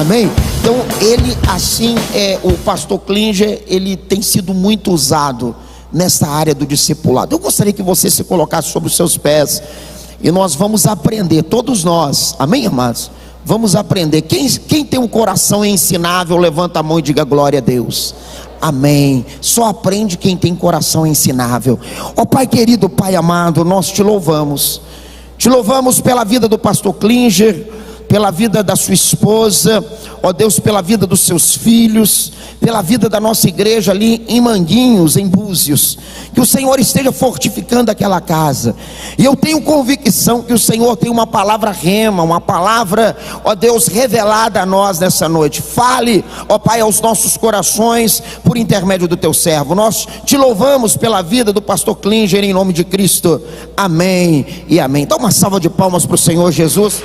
Amém? Então ele assim, o pastor Klinger, ele tem sido muito usado nessa área do discipulado. Eu gostaria que você se colocasse sobre os seus pés e nós vamos aprender, todos nós, amém, amados? Vamos aprender. Quem tem um coração ensinável, levanta a mão e diga glória a Deus. Amém. Só aprende quem tem coração ensinável. Ó Pai querido, Pai amado, nós te louvamos. Te louvamos pela vida do pastor Klinger, pela vida da sua esposa, ó Deus, pela vida dos seus filhos, pela vida da nossa igreja ali em Manguinhos, em Búzios. Que o Senhor esteja fortificando aquela casa. E eu tenho convicção que o Senhor tem uma palavra rema, uma palavra, ó Deus, revelada a nós nessa noite. Fale, ó Pai, aos nossos corações por intermédio do teu servo. Nós te louvamos pela vida do pastor Klinger em nome de Cristo. Amém e amém. Dá uma salva de palmas para o Senhor Jesus.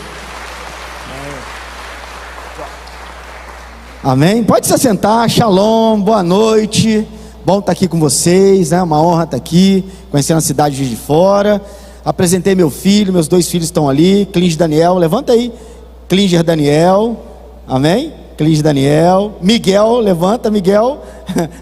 Amém? Pode se assentar. Shalom, boa noite. Bom estar aqui com vocês, né? Uma honra estar aqui, conhecendo a cidade de Fora. Apresentei meu filho, meus dois filhos estão ali. Klinger Daniel, levanta aí. Klinger Daniel, amém? Klinger Daniel. Miguel, levanta, Miguel.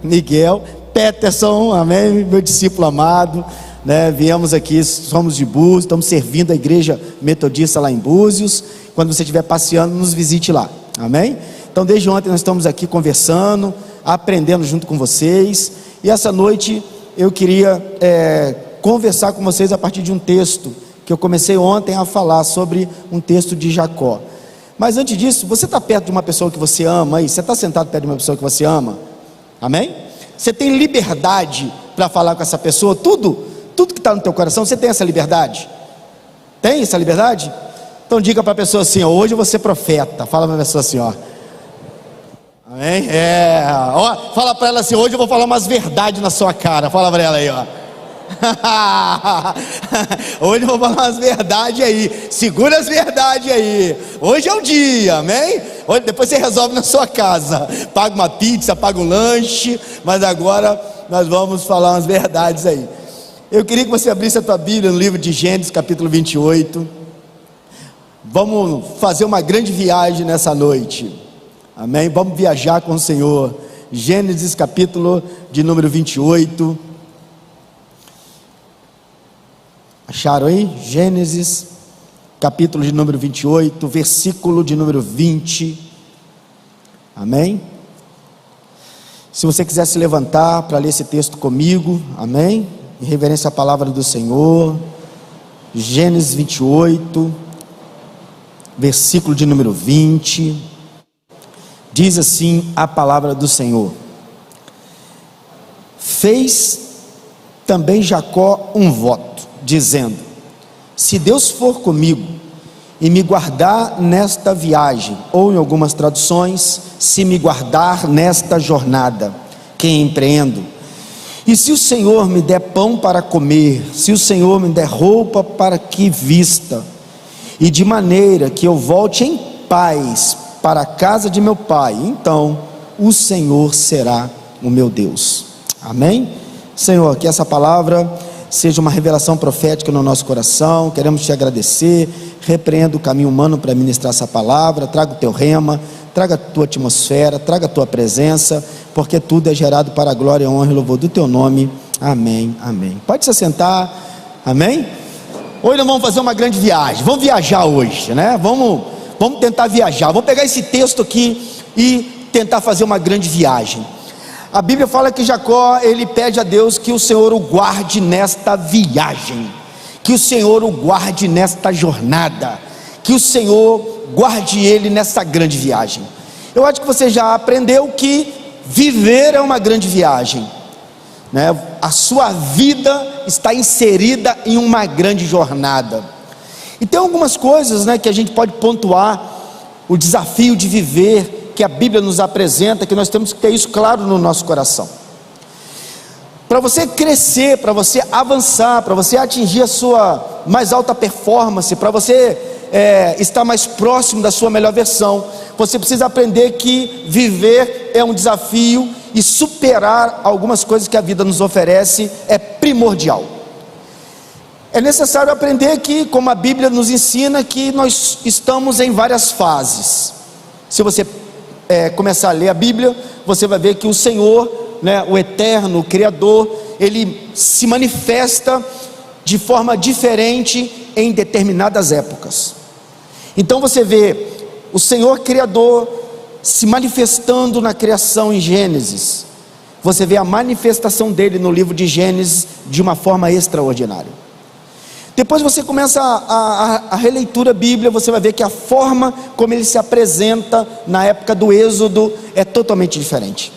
Miguel. Peterson, amém? Meu discípulo amado, né? Viemos aqui, somos de Búzios, estamos servindo a igreja metodista lá em Búzios. Quando você estiver passeando, nos visite lá, amém? Então desde ontem nós estamos aqui conversando, aprendendo junto com vocês. E essa noite eu queria conversar com vocês a partir de um texto que eu comecei ontem a falar sobre um texto de Jacó. Mas antes disso, você está perto de uma pessoa que você ama aí? Você está sentado perto de uma pessoa que você ama? Amém? Você tem liberdade para falar com essa pessoa? Tudo que está no teu coração, você tem essa liberdade? Tem essa liberdade? Então diga para a pessoa assim, ó, hoje eu vou ser profeta. Fala para a pessoa assim, ó. Amém? Ó, fala para ela assim, hoje eu vou falar umas verdades na sua cara. Fala para ela aí, ó. Hoje eu vou falar umas verdades aí. Segura as verdades aí. Hoje é o dia, amém? Hoje, depois você resolve na sua casa. Paga uma pizza, paga um lanche. Mas agora nós vamos falar umas verdades aí. Eu queria que você abrisse a tua Bíblia no livro de Gênesis, capítulo 28. Vamos fazer uma grande viagem nessa noite. Amém? Vamos viajar com o Senhor. Gênesis capítulo de número 28. Acharam aí? Gênesis capítulo de número 28, versículo de número 20. Amém? Se você quiser se levantar para ler esse texto comigo, amém? Em reverência à palavra do Senhor. Gênesis 28, versículo de número 20. Diz assim a palavra do Senhor: fez também Jacó um voto, dizendo: se Deus for comigo e me guardar nesta viagem, ou em algumas traduções, se me guardar nesta jornada que empreendo, e se o Senhor me der pão para comer, se o Senhor me der roupa para que vista, e de maneira que eu volte em paz para a casa de meu pai, então o Senhor será o meu Deus. Amém? Senhor, que essa palavra seja uma revelação profética no nosso coração. Queremos te agradecer. Repreenda o caminho humano para ministrar essa palavra. Traga o teu rema, traga a tua atmosfera, traga a tua presença, porque tudo é gerado para a glória, honra e louvor do teu nome. Amém, amém. Pode se assentar. Amém? Hoje nós vamos fazer uma grande viagem. Vamos viajar hoje, né? Vamos tentar viajar. Vamos pegar esse texto aqui e tentar fazer uma grande viagem. A Bíblia fala que Jacó, ele pede a Deus que o Senhor o guarde nesta viagem, que o Senhor o guarde nesta jornada, que o Senhor guarde ele nessa grande viagem. Eu acho que você já aprendeu que viver é uma grande viagem, né? A sua vida está inserida em uma grande jornada. E tem algumas coisas, né, que a gente pode pontuar o desafio de viver, que a Bíblia nos apresenta, que nós temos que ter isso claro no nosso coração. Para você crescer, para você avançar, para você atingir a sua mais alta performance, para você estar mais próximo da sua melhor versão, você precisa aprender que viver é um desafio e superar algumas coisas que a vida nos oferece é primordial. É necessário aprender que, como a Bíblia nos ensina, que nós estamos em várias fases. Se você começar a ler a Bíblia, você vai ver que o Senhor, né, o Eterno, o Criador, Ele se manifesta de forma diferente em determinadas épocas. Então você vê o Senhor Criador se manifestando na criação em Gênesis. Você vê a manifestação dele no livro de Gênesis de uma forma extraordinária. Depois você começa a releitura da Bíblia, você vai ver que a forma como ele se apresenta na época do Êxodo é totalmente diferente.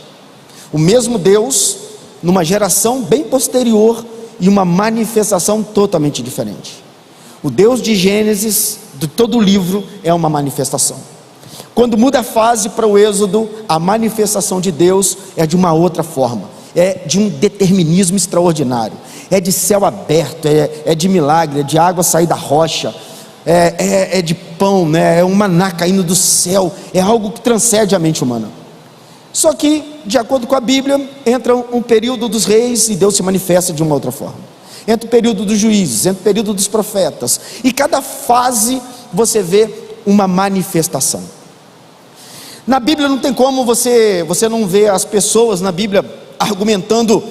O mesmo Deus, numa geração bem posterior, e uma manifestação totalmente diferente. O Deus de Gênesis, de todo o livro, é uma manifestação. Quando muda a fase para o Êxodo, a manifestação de Deus é de uma outra forma, é de um determinismo extraordinário, é de céu aberto, é de milagre, é de água sair da rocha, é de pão, né? É um maná caindo do céu, é algo que transcende a mente humana. Só que, de acordo com a Bíblia, entra um período dos reis e Deus se manifesta de uma outra forma. Entra o período dos juízes, entra o período dos profetas, e cada fase você vê uma manifestação. Na Bíblia não tem como você não ver as pessoas na Bíblia argumentando,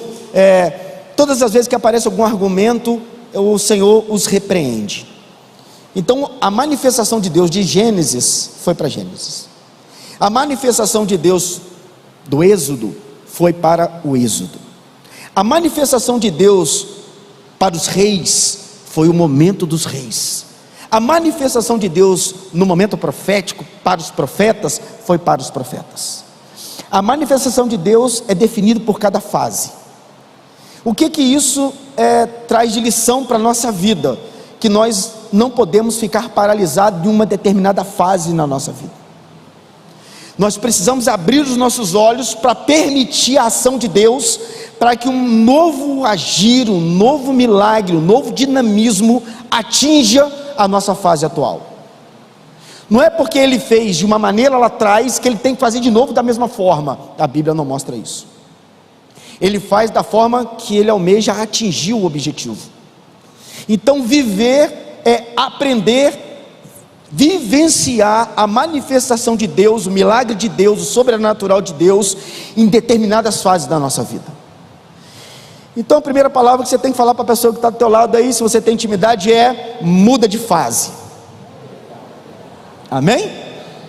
todas as vezes que aparece algum argumento, o Senhor os repreende. Então a manifestação de Deus de Gênesis foi para Gênesis, a manifestação de Deus do Êxodo foi para o Êxodo, a manifestação de Deus para os reis foi o momento dos reis, a manifestação de Deus no momento profético para os profetas foi para os profetas. A manifestação de Deus é definida por cada fase. O que isso traz de lição para a nossa vida? Que nós não podemos ficar paralisados de uma determinada fase na nossa vida. Nós precisamos abrir os nossos olhos para permitir a ação de Deus, para que um novo agir, um novo milagre, um novo dinamismo atinja a nossa fase atual. Não é porque ele fez de uma maneira lá atrás que ele tem que fazer de novo da mesma forma. A Bíblia não mostra isso. Ele faz da forma que ele almeja atingir o objetivo. Então viver é aprender, vivenciar a manifestação de Deus, o milagre de Deus, o sobrenatural de Deus em determinadas fases da nossa vida. Então a primeira palavra que você tem que falar para a pessoa que está do teu lado aí, se você tem intimidade, é muda de fase. Amém?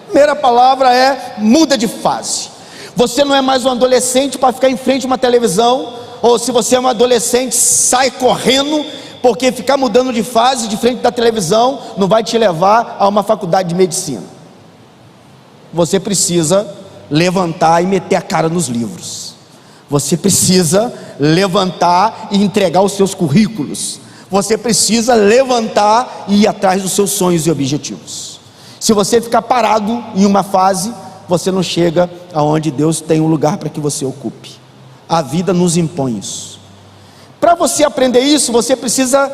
Primeira palavra é muda de fase. Você não é mais um adolescente para ficar em frente a uma televisão, ou se você é um adolescente, sai correndo, porque ficar mudando de fase de frente da televisão não vai te levar a uma faculdade de medicina. Você precisa levantar e meter a cara nos livros. Você precisa levantar e entregar os seus currículos. Você precisa levantar e ir atrás dos seus sonhos e objetivos. Se você ficar parado em uma fase, você não chega aonde Deus tem um lugar para que você ocupe. A vida nos impõe isso. Para você aprender isso, você precisa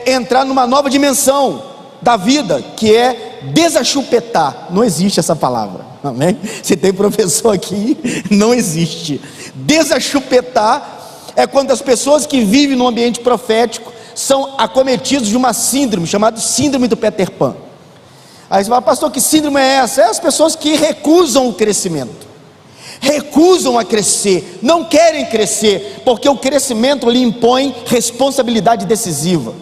entrar numa nova dimensão da vida, que é desachupetar. Não existe essa palavra, amém? Se tem professor aqui, não existe. Desachupetar é quando as pessoas que vivem no ambiente profético são acometidos de uma síndrome, chamada síndrome do Peter Pan. Aí você fala, pastor, que síndrome é essa? É as pessoas que recusam o crescimento, recusam a crescer, não querem crescer, porque o crescimento lhe impõe responsabilidade decisiva.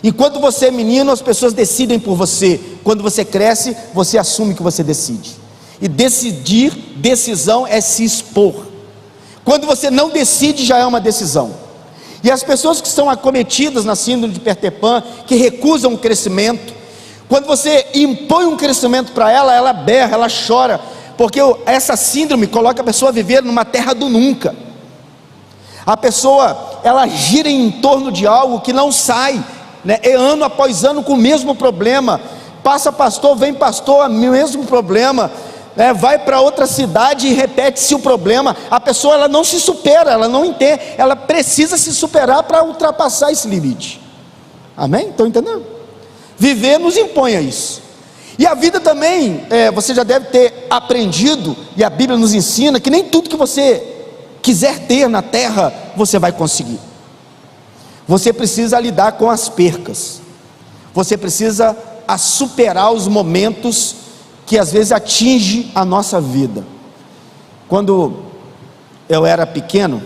E quando você é menino, as pessoas decidem por você. Quando você cresce, você assume que você decide. E decisão é se expor. Quando você não decide, já é uma decisão. E as pessoas que são acometidas na síndrome de Peter Pan, que recusam o crescimento, quando você impõe um crescimento para ela, ela berra, ela chora, porque essa síndrome coloca a pessoa a viver numa terra do nunca. A pessoa, ela gira em torno de algo que não sai, né? É ano após ano com o mesmo problema. Passa pastor, vem pastor, mesmo problema, né? Vai para outra cidade e repete-se o problema. A pessoa, ela não se supera, ela não entende, ela precisa se superar para ultrapassar esse limite. Amém? Estão entendendo? Viver nos impõe a isso. E a vida também, você já deve ter aprendido, e a Bíblia nos ensina, que nem tudo que você quiser ter na terra, você vai conseguir. Você precisa lidar com as percas, você precisa superar os momentos que às vezes atinge a nossa vida. Quando eu era pequeno,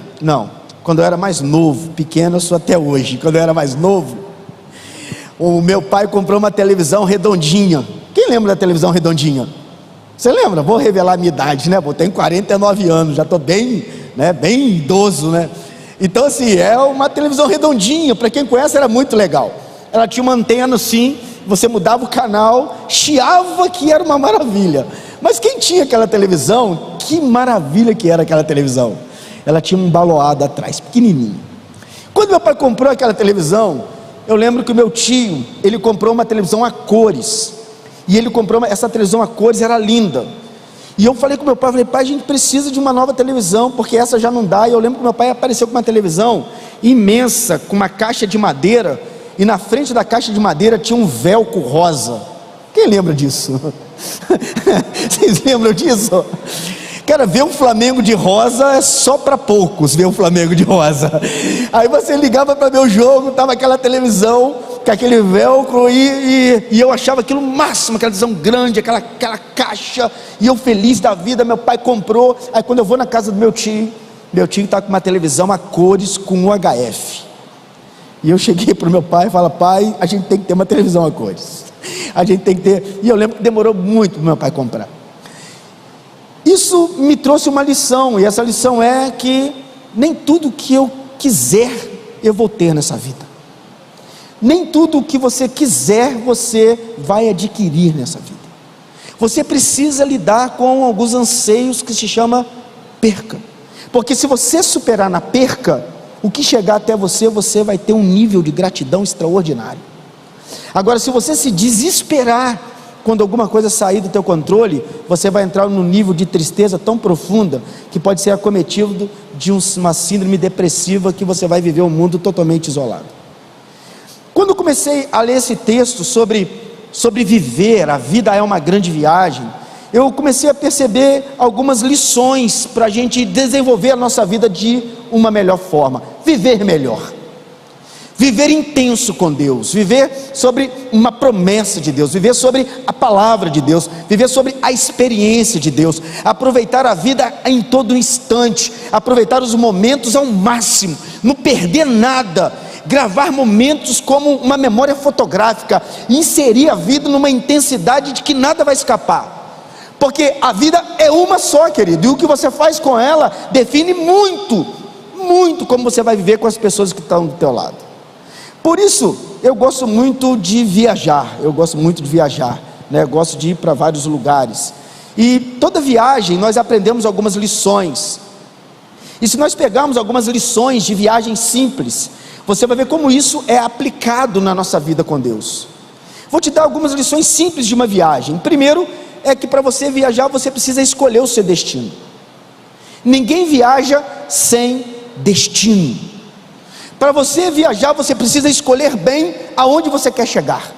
quando eu era mais novo, pequeno eu sou até hoje, quando eu era mais novo, o meu pai comprou uma televisão redondinha. Quem lembra da televisão redondinha? Você lembra? Vou revelar a minha idade, né? Eu tenho 49 anos, já estou bem idoso, né? Então assim, é uma televisão redondinha, para quem conhece era muito legal. Ela tinha uma antena assim, você mudava o canal, chiava que era uma maravilha. Mas quem tinha aquela televisão, que maravilha que era aquela televisão. Ela tinha um baloado atrás, pequenininho. Quando meu pai comprou aquela televisão, eu lembro que o meu tio, ele comprou uma televisão a cores. E ele comprou essa televisão a cores, era linda. E eu falei com meu pai, pai, a gente precisa de uma nova televisão, porque essa já não dá. E eu lembro que meu pai apareceu com uma televisão imensa, com uma caixa de madeira, e na frente da caixa de madeira tinha um velcro rosa. Quem lembra disso? Vocês lembram disso? Cara, ver um Flamengo de rosa é só para poucos, ver um Flamengo de rosa. Aí você ligava para ver o jogo, estava aquela televisão com aquele velcro, e eu achava aquilo máximo, aquela televisão grande, aquela caixa, e eu feliz da vida. Meu pai comprou. Aí quando eu vou na casa do meu tio está com uma televisão a cores com UHF. E eu cheguei para o meu pai e falei, pai, a gente tem que ter uma televisão a cores, a gente tem que ter. E eu lembro que demorou muito para o meu pai comprar. Isso me trouxe uma lição, e essa lição é que nem tudo que eu quiser eu vou ter nessa vida. Nem tudo o que você quiser você vai adquirir nessa vida. Você precisa lidar com alguns anseios que se chama perca. Porque se você superar na perca, o que chegar até você, você vai ter um nível de gratidão extraordinário. Agora, se você se desesperar quando alguma coisa sair do teu controle, você vai entrar num nível de tristeza tão profunda que pode ser acometido de uma síndrome depressiva, que você vai viver um mundo totalmente isolado. Quando eu comecei a ler esse texto sobre viver, a vida é uma grande viagem, eu comecei a perceber algumas lições para a gente desenvolver a nossa vida de uma melhor forma. Viver melhor, viver intenso com Deus, viver sobre uma promessa de Deus, viver sobre a palavra de Deus, viver sobre a experiência de Deus, aproveitar a vida em todo instante, aproveitar os momentos ao máximo, não perder nada, gravar momentos como uma memória fotográfica, inserir a vida numa intensidade de que nada vai escapar, porque a vida é uma só, querido, e o que você faz com ela define muito como você vai viver com as pessoas que estão do teu lado. Por isso, eu gosto muito de viajar, né? Eu gosto de ir para vários lugares, e toda viagem nós aprendemos algumas lições, e se nós pegarmos algumas lições de viagem simples, você vai ver como isso é aplicado na nossa vida com Deus. Vou te dar algumas lições simples de uma viagem. Primeiro, é que para você viajar, você precisa escolher o seu destino. Ninguém viaja sem destino. Para você viajar, você precisa escolher bem aonde você quer chegar,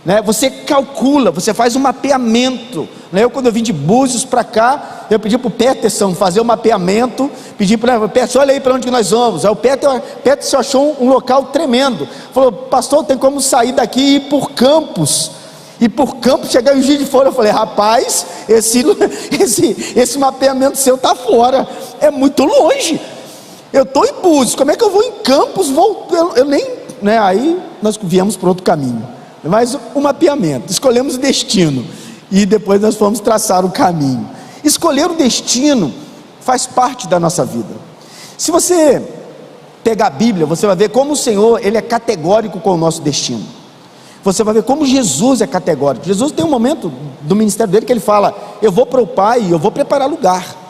né? Você calcula, você faz um mapeamento, né? Quando eu vim de Búzios para cá, eu pedi para o Peterson fazer um mapeamento, pedi para o Peterson, olha aí para onde nós vamos. Aí o Peterson achou um local tremendo, falou, pastor, tem como sair daqui e ir por Campos, chegar em Juiz de Fora. Eu falei, rapaz, esse mapeamento seu está fora, é muito longe. Eu estou em Búzios, como é que eu vou em Campos? Eu nem, né? Aí nós viemos para outro caminho, mas o mapeamento, escolhemos o destino, e depois nós fomos traçar o caminho. Escolher o destino faz parte da nossa vida. Se você pegar a Bíblia, você vai ver como o Senhor, Ele é categórico com o nosso destino. Você vai ver como Jesus é categórico. Jesus tem um momento do ministério dele que ele fala, eu vou para o Pai, eu vou preparar lugar.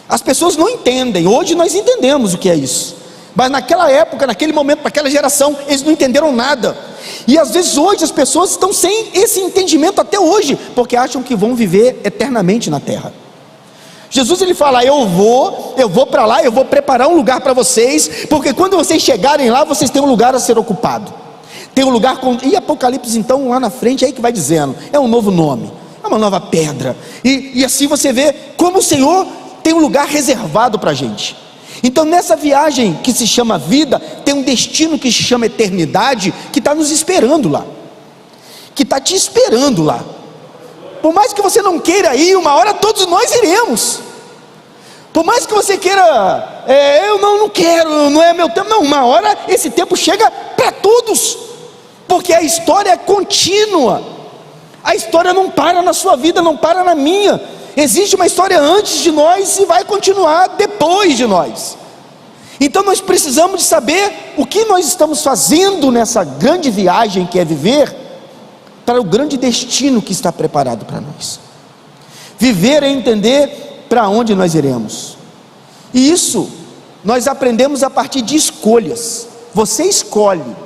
As pessoas não entendem, hoje nós entendemos o que é isso, mas naquela época, naquele momento, naquela geração, eles não entenderam nada, e às vezes hoje as pessoas estão sem esse entendimento até hoje, porque acham que vão viver eternamente na terra. Jesus ele fala, eu vou para lá, eu vou preparar um lugar para vocês, porque quando vocês chegarem lá, vocês têm um lugar a ser ocupado, tem um lugar e Apocalipse então lá na frente, é aí que vai dizendo, é um novo nome, é uma nova pedra, e assim você vê como o Senhor tem um lugar reservado para a gente. Então nessa viagem que se chama vida, tem um destino que se chama eternidade, que está nos esperando lá, que está te esperando lá. Por mais que você não queira ir, uma hora todos nós iremos. Por mais que você queira, eu não quero, não é meu tempo. Não, uma hora esse tempo chega para todos, porque a história é contínua. A história não para na sua vida, não para na minha. Existe uma história antes de nós e vai continuar depois de nós. Então nós precisamos de saber o que nós estamos fazendo nessa grande viagem que é viver, para o grande destino que está preparado para nós. Viver é entender para onde nós iremos, e isso nós aprendemos a partir de escolhas. Você escolhe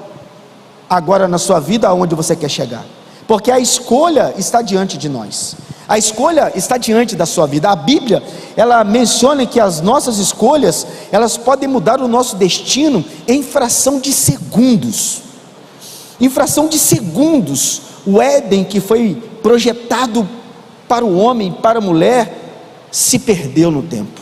agora na sua vida aonde você quer chegar, porque a escolha está diante de nós, a escolha está diante da sua vida. A Bíblia, ela menciona que as nossas escolhas, elas podem mudar o nosso destino em fração de segundos. Em fração de segundos, o Éden que foi projetado para o homem, para a mulher, se perdeu no tempo.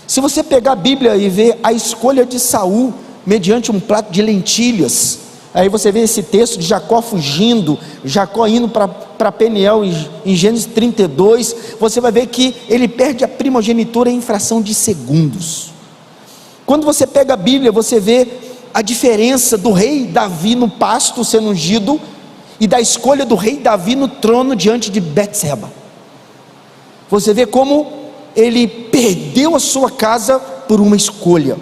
Se você pegar a Bíblia e ver a escolha de Saul, mediante um prato de lentilhas, aí você vê esse texto de Jacó fugindo, Jacó indo para Peniel, em Gênesis 32, você vai ver que ele perde a primogenitura em fração de segundos. Quando você pega a Bíblia, você vê a diferença do rei Davi no pasto sendo ungido, e da escolha do rei Davi no trono diante de Betseba. Você vê como ele perdeu a sua casa por uma escolha,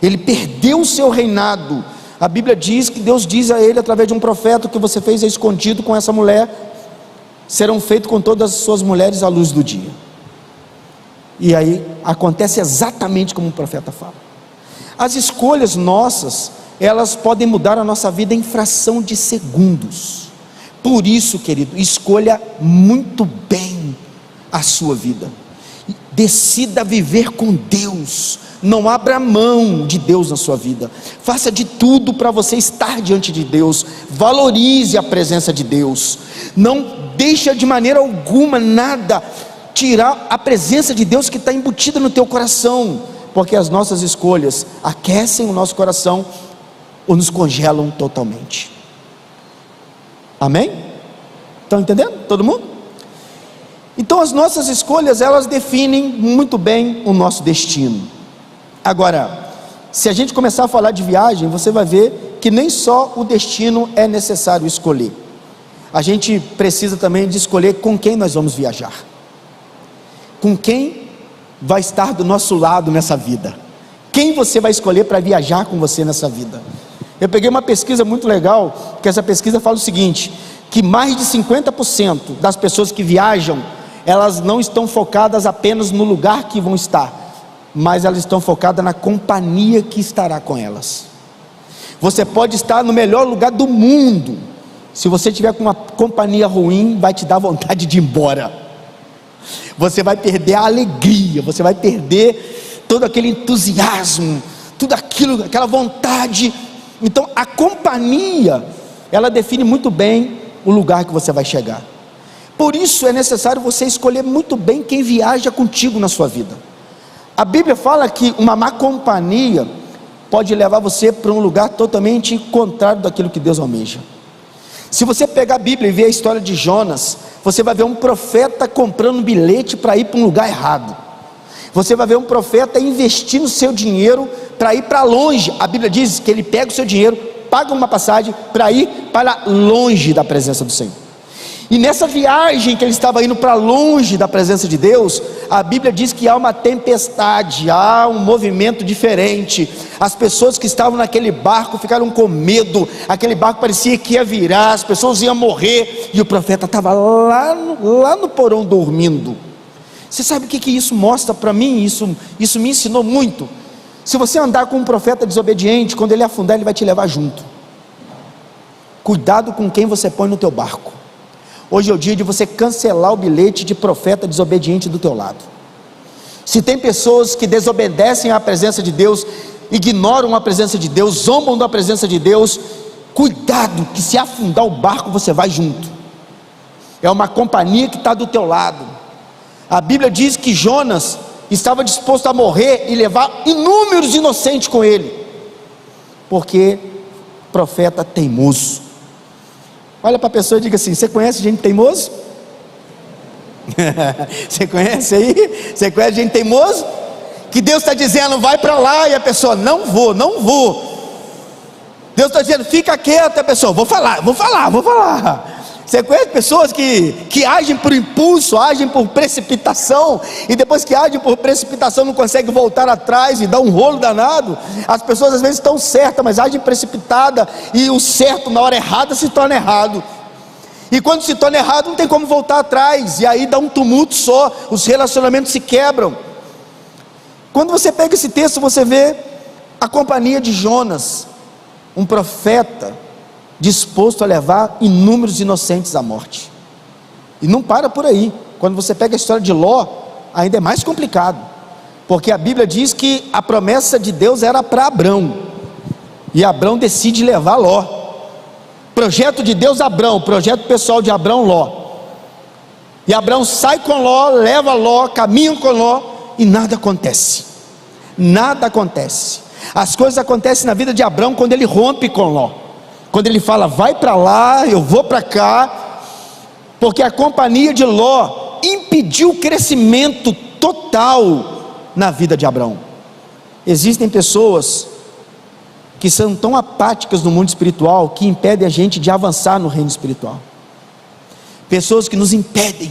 ele perdeu o seu reinado. A Bíblia diz que Deus diz a ele através de um profeta: o que você fez é escondido com essa mulher, serão feitos com todas as suas mulheres à luz do dia. E aí acontece exatamente como o profeta fala. As escolhas nossas, elas podem mudar a nossa vida em fração de segundos. Por isso, querido, escolha muito bem a sua vida, decida viver com Deus, não abra mão de Deus na sua vida, faça de tudo para você estar diante de Deus, valorize a presença de Deus, não deixa de maneira alguma nada tirar a presença de Deus que está embutida no teu coração, porque as nossas escolhas aquecem o nosso coração ou nos congelam totalmente. Amém? Estão entendendo? Todo mundo? Então as nossas escolhas, elas definem muito bem o nosso destino. Agora, se a gente começar a falar de viagem, você vai ver que nem só o destino é necessário escolher. A gente precisa também de escolher com quem nós vamos viajar, com quem vai estar do nosso lado nessa vida, quem você vai escolher para viajar com você nessa vida. Eu peguei uma pesquisa muito legal, que essa pesquisa fala o seguinte, que mais de 50% das pessoas que viajam, elas não estão focadas apenas no lugar que vão estar, mas elas estão focadas na companhia que estará com elas. Você pode estar no melhor lugar do mundo, se você tiver com uma companhia ruim, vai te dar vontade de ir embora, você vai perder a alegria, você vai perder todo aquele entusiasmo, tudo aquilo, aquela vontade. Então a companhia, ela define muito bem o lugar que você vai chegar. Por isso é necessário você escolher muito bem quem viaja contigo na sua vida. A Bíblia fala que uma má companhia pode levar você para um lugar totalmente contrário daquilo que Deus almeja. Se você pegar a Bíblia e ver a história de Jonas, você vai ver um profeta comprando um bilhete para ir para um lugar errado. Você vai ver um profeta investindo seu dinheiro para ir para longe. A Bíblia diz que ele pega o seu dinheiro, paga uma passagem para ir para longe da presença do Senhor. E nessa viagem que ele estava indo para longe da presença de Deus, a Bíblia diz que há uma tempestade, há um movimento diferente. As pessoas que estavam naquele barco ficaram com medo, aquele barco parecia que ia virar, as pessoas iam morrer, e o profeta estava lá no porão dormindo. Você sabe o que isso mostra para mim? Isso me ensinou muito. Se você andar com um profeta desobediente, quando ele afundar, ele vai te levar junto. Cuidado com quem você põe no teu barco. Hoje é o dia de você cancelar o bilhete de profeta desobediente do teu lado. Se tem pessoas que desobedecem à presença de Deus, ignoram a presença de Deus, zombam da presença de Deus, cuidado, que se afundar o barco você vai junto. É uma companhia que está do teu lado. A Bíblia diz que Jonas estava disposto a morrer e levar inúmeros inocentes com ele, porque profeta teimoso. Olha para a pessoa e diga assim: você conhece gente teimoso? Você conhece aí? Você conhece gente teimoso? Que Deus está dizendo, vai para lá, e a pessoa, não vou. Deus está dizendo, fica quieto, e a pessoa, vou falar. Você conhece pessoas que agem por impulso, agem por precipitação, e depois que agem por precipitação não conseguem voltar atrás e dá um rolo danado. As pessoas às vezes estão certas, mas agem precipitada, e o certo na hora errada se torna errado. E quando se torna errado não tem como voltar atrás, e aí dá um tumulto só, os relacionamentos se quebram. Quando você pega esse texto, você vê a companhia de Jonas, um profeta disposto a levar inúmeros inocentes à morte. E não para por aí. Quando você pega a história de Ló, ainda é mais complicado, porque a Bíblia diz que a promessa de Deus era para Abrão, e Abrão decide levar Ló. Projeto de Deus, Abrão. Projeto pessoal de Abrão, Ló. E Abrão sai com Ló, leva Ló, caminha com Ló, e nada acontece. As coisas acontecem na vida de Abrão quando ele rompe com Ló, quando ele fala, vai para lá, eu vou para cá, porque a companhia de Ló impediu o crescimento total na vida de Abrão. Existem pessoas que são tão apáticas no mundo espiritual, que impedem a gente de avançar no reino espiritual. Pessoas que nos impedem.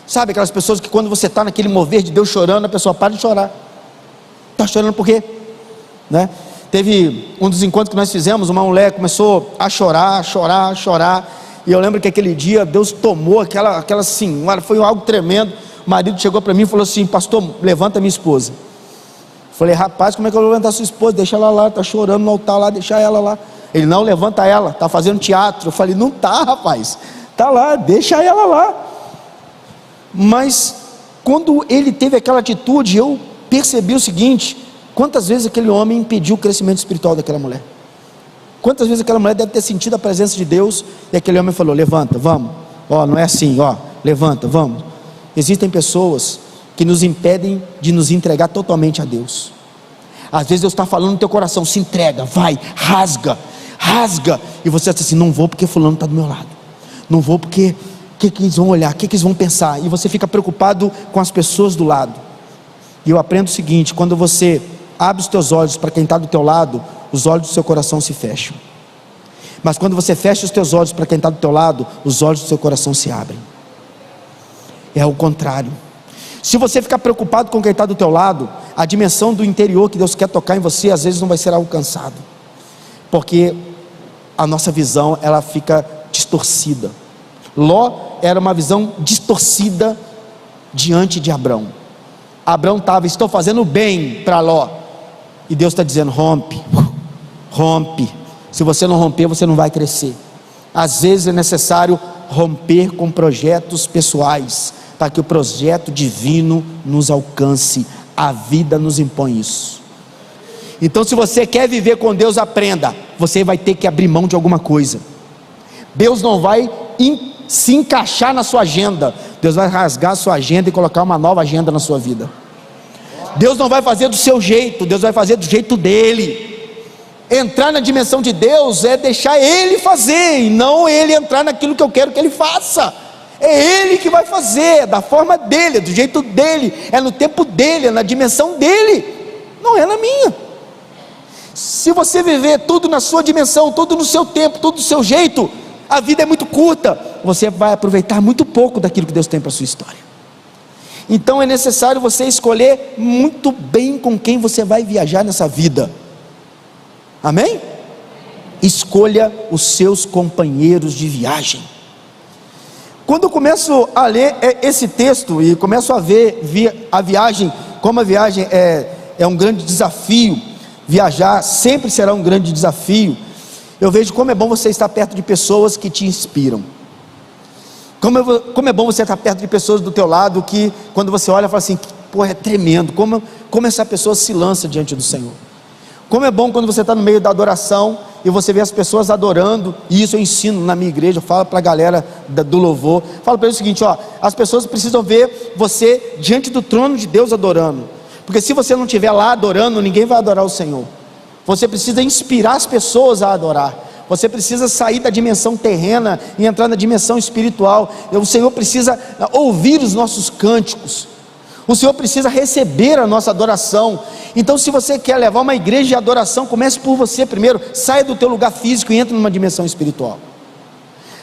Sabe aquelas pessoas que quando você está naquele mover de Deus chorando, a pessoa para de chorar. Está chorando por quê? Né? Teve um dos encontros que nós fizemos, uma mulher começou a chorar, e eu lembro que aquele dia Deus tomou aquela senhora, foi algo tremendo. O marido chegou para mim e falou assim, pastor, levanta minha esposa. Falei, rapaz, como é que eu vou levantar sua esposa? Deixa ela lá, está chorando no altar lá, deixa ela lá. Ele, não, levanta ela, está fazendo teatro. Eu falei, não está, rapaz, está lá, deixa ela lá. Mas quando ele teve aquela atitude, eu percebi o seguinte, quantas vezes aquele homem impediu o crescimento espiritual daquela mulher? Quantas vezes aquela mulher deve ter sentido a presença de Deus, e aquele homem falou, levanta, vamos, não é assim, levanta, vamos. Existem pessoas que nos impedem de nos entregar totalmente a Deus. Às vezes Deus está falando no teu coração, se entrega, vai, rasga, e você diz assim, não vou porque fulano está do meu lado, não vou porque, o que eles vão olhar, o que eles vão pensar, e você fica preocupado com as pessoas do lado. E eu aprendo o seguinte, quando você abre os teus olhos para quem está do teu lado, os olhos do seu coração se fecham, mas quando você fecha os teus olhos para quem está do teu lado, os olhos do seu coração se abrem. É o contrário. Se você ficar preocupado com quem está do teu lado, a dimensão do interior que Deus quer tocar em você, às vezes não vai ser alcançado, porque a nossa visão, ela fica distorcida. Ló era uma visão distorcida diante de Abrão. Abrão estava, estou fazendo bem para Ló, e Deus está dizendo, rompe, se você não romper, você não vai crescer. Às vezes é necessário romper com projetos pessoais, para que o projeto divino nos alcance. A vida nos impõe isso. Então, se você quer viver com Deus, aprenda, você vai ter que abrir mão de alguma coisa. Deus não vai se encaixar na sua agenda, Deus vai rasgar a sua agenda e colocar uma nova agenda na sua vida. Deus não vai fazer do seu jeito, Deus vai fazer do jeito dele. Entrar na dimensão de Deus é deixar Ele fazer, e não Ele entrar naquilo que eu quero que Ele faça. É Ele que vai fazer, é da forma dele, é do jeito dele, é no tempo dele, é na dimensão dele, não é na minha. Se você viver tudo na sua dimensão, tudo no seu tempo, tudo do seu jeito, a vida é muito curta, você vai aproveitar muito pouco daquilo que Deus tem para a sua história. Então é necessário você escolher muito bem com quem você vai viajar nessa vida. Amém? Escolha os seus companheiros de viagem. Quando eu começo a ler esse texto e começo a ver a viagem, como a viagem é um grande desafio, viajar sempre será um grande desafio, eu vejo como é bom você estar perto de pessoas que te inspiram. Como é bom você estar perto de pessoas do teu lado que quando você olha fala assim, pô, é tremendo, como essa pessoa se lança diante do Senhor. Como é bom quando você está no meio da adoração e você vê as pessoas adorando, e isso eu ensino na minha igreja, eu falo para a galera do louvor, falo para eles o seguinte, as pessoas precisam ver você diante do trono de Deus adorando, porque se você não estiver lá adorando, ninguém vai adorar o Senhor. Você precisa inspirar as pessoas a adorar. Você precisa sair da dimensão terrena e entrar na dimensão espiritual. O Senhor precisa ouvir os nossos cânticos. O Senhor precisa receber a nossa adoração. Então, se você quer levar uma igreja de adoração, comece por você primeiro. Saia do teu lugar físico e entre numa dimensão espiritual.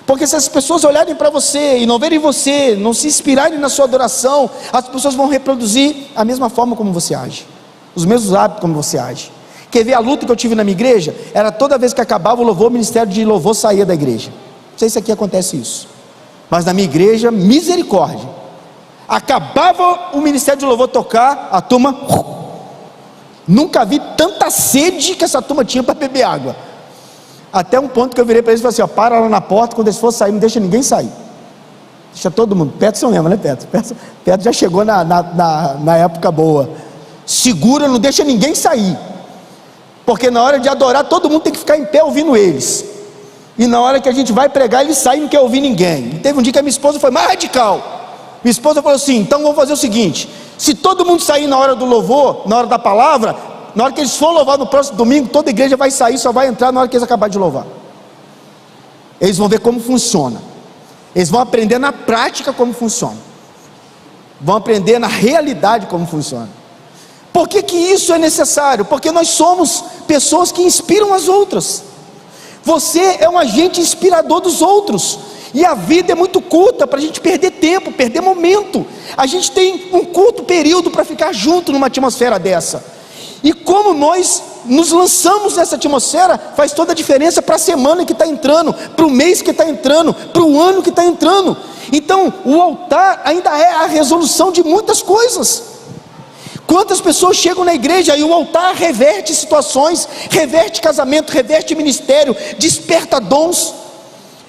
Porque se as pessoas olharem para você e não verem você, não se inspirarem na sua adoração, as pessoas vão reproduzir a mesma forma como você age, os mesmos hábitos como você age. Quer ver a luta que eu tive na minha igreja? Era toda vez que acabava o louvor, o ministério de louvor saía da igreja. Não sei se aqui acontece isso, mas na minha igreja, misericórdia, acabava o ministério de louvor tocar, a turma, nunca vi tanta sede que essa turma tinha para beber água. Até um ponto que eu virei para eles e falei assim: ó, para lá na porta, quando eles for sair, não deixa ninguém sair, deixa todo mundo. Petro lembra, né, Petro? Petro já chegou na época boa. Segura, não deixa ninguém sair, porque na hora de adorar todo mundo tem que ficar em pé ouvindo eles, e na hora que a gente vai pregar eles saem e não quer ouvir ninguém. E teve um dia que a minha esposa foi mais radical. Minha esposa falou assim: então vamos fazer o seguinte, se todo mundo sair na hora do louvor, na hora da palavra, na hora que eles for louvar no próximo domingo, toda a igreja vai sair, só vai entrar na hora que eles acabarem de louvar. Eles vão ver como funciona, eles vão aprender na prática como funciona, vão aprender na realidade como funciona. Por que isso é necessário? Porque nós somos pessoas que inspiram as outras. Você é um agente inspirador dos outros, e a vida é muito curta para a gente perder tempo, perder momento. A gente tem um curto período para ficar junto numa atmosfera dessa, e como nós nos lançamos nessa atmosfera, faz toda a diferença para a semana que está entrando, para o mês que está entrando, para o ano que está entrando. Então o altar ainda é a resolução de muitas coisas. Quantas pessoas chegam na igreja e o altar reverte situações, reverte casamento, reverte ministério, desperta dons.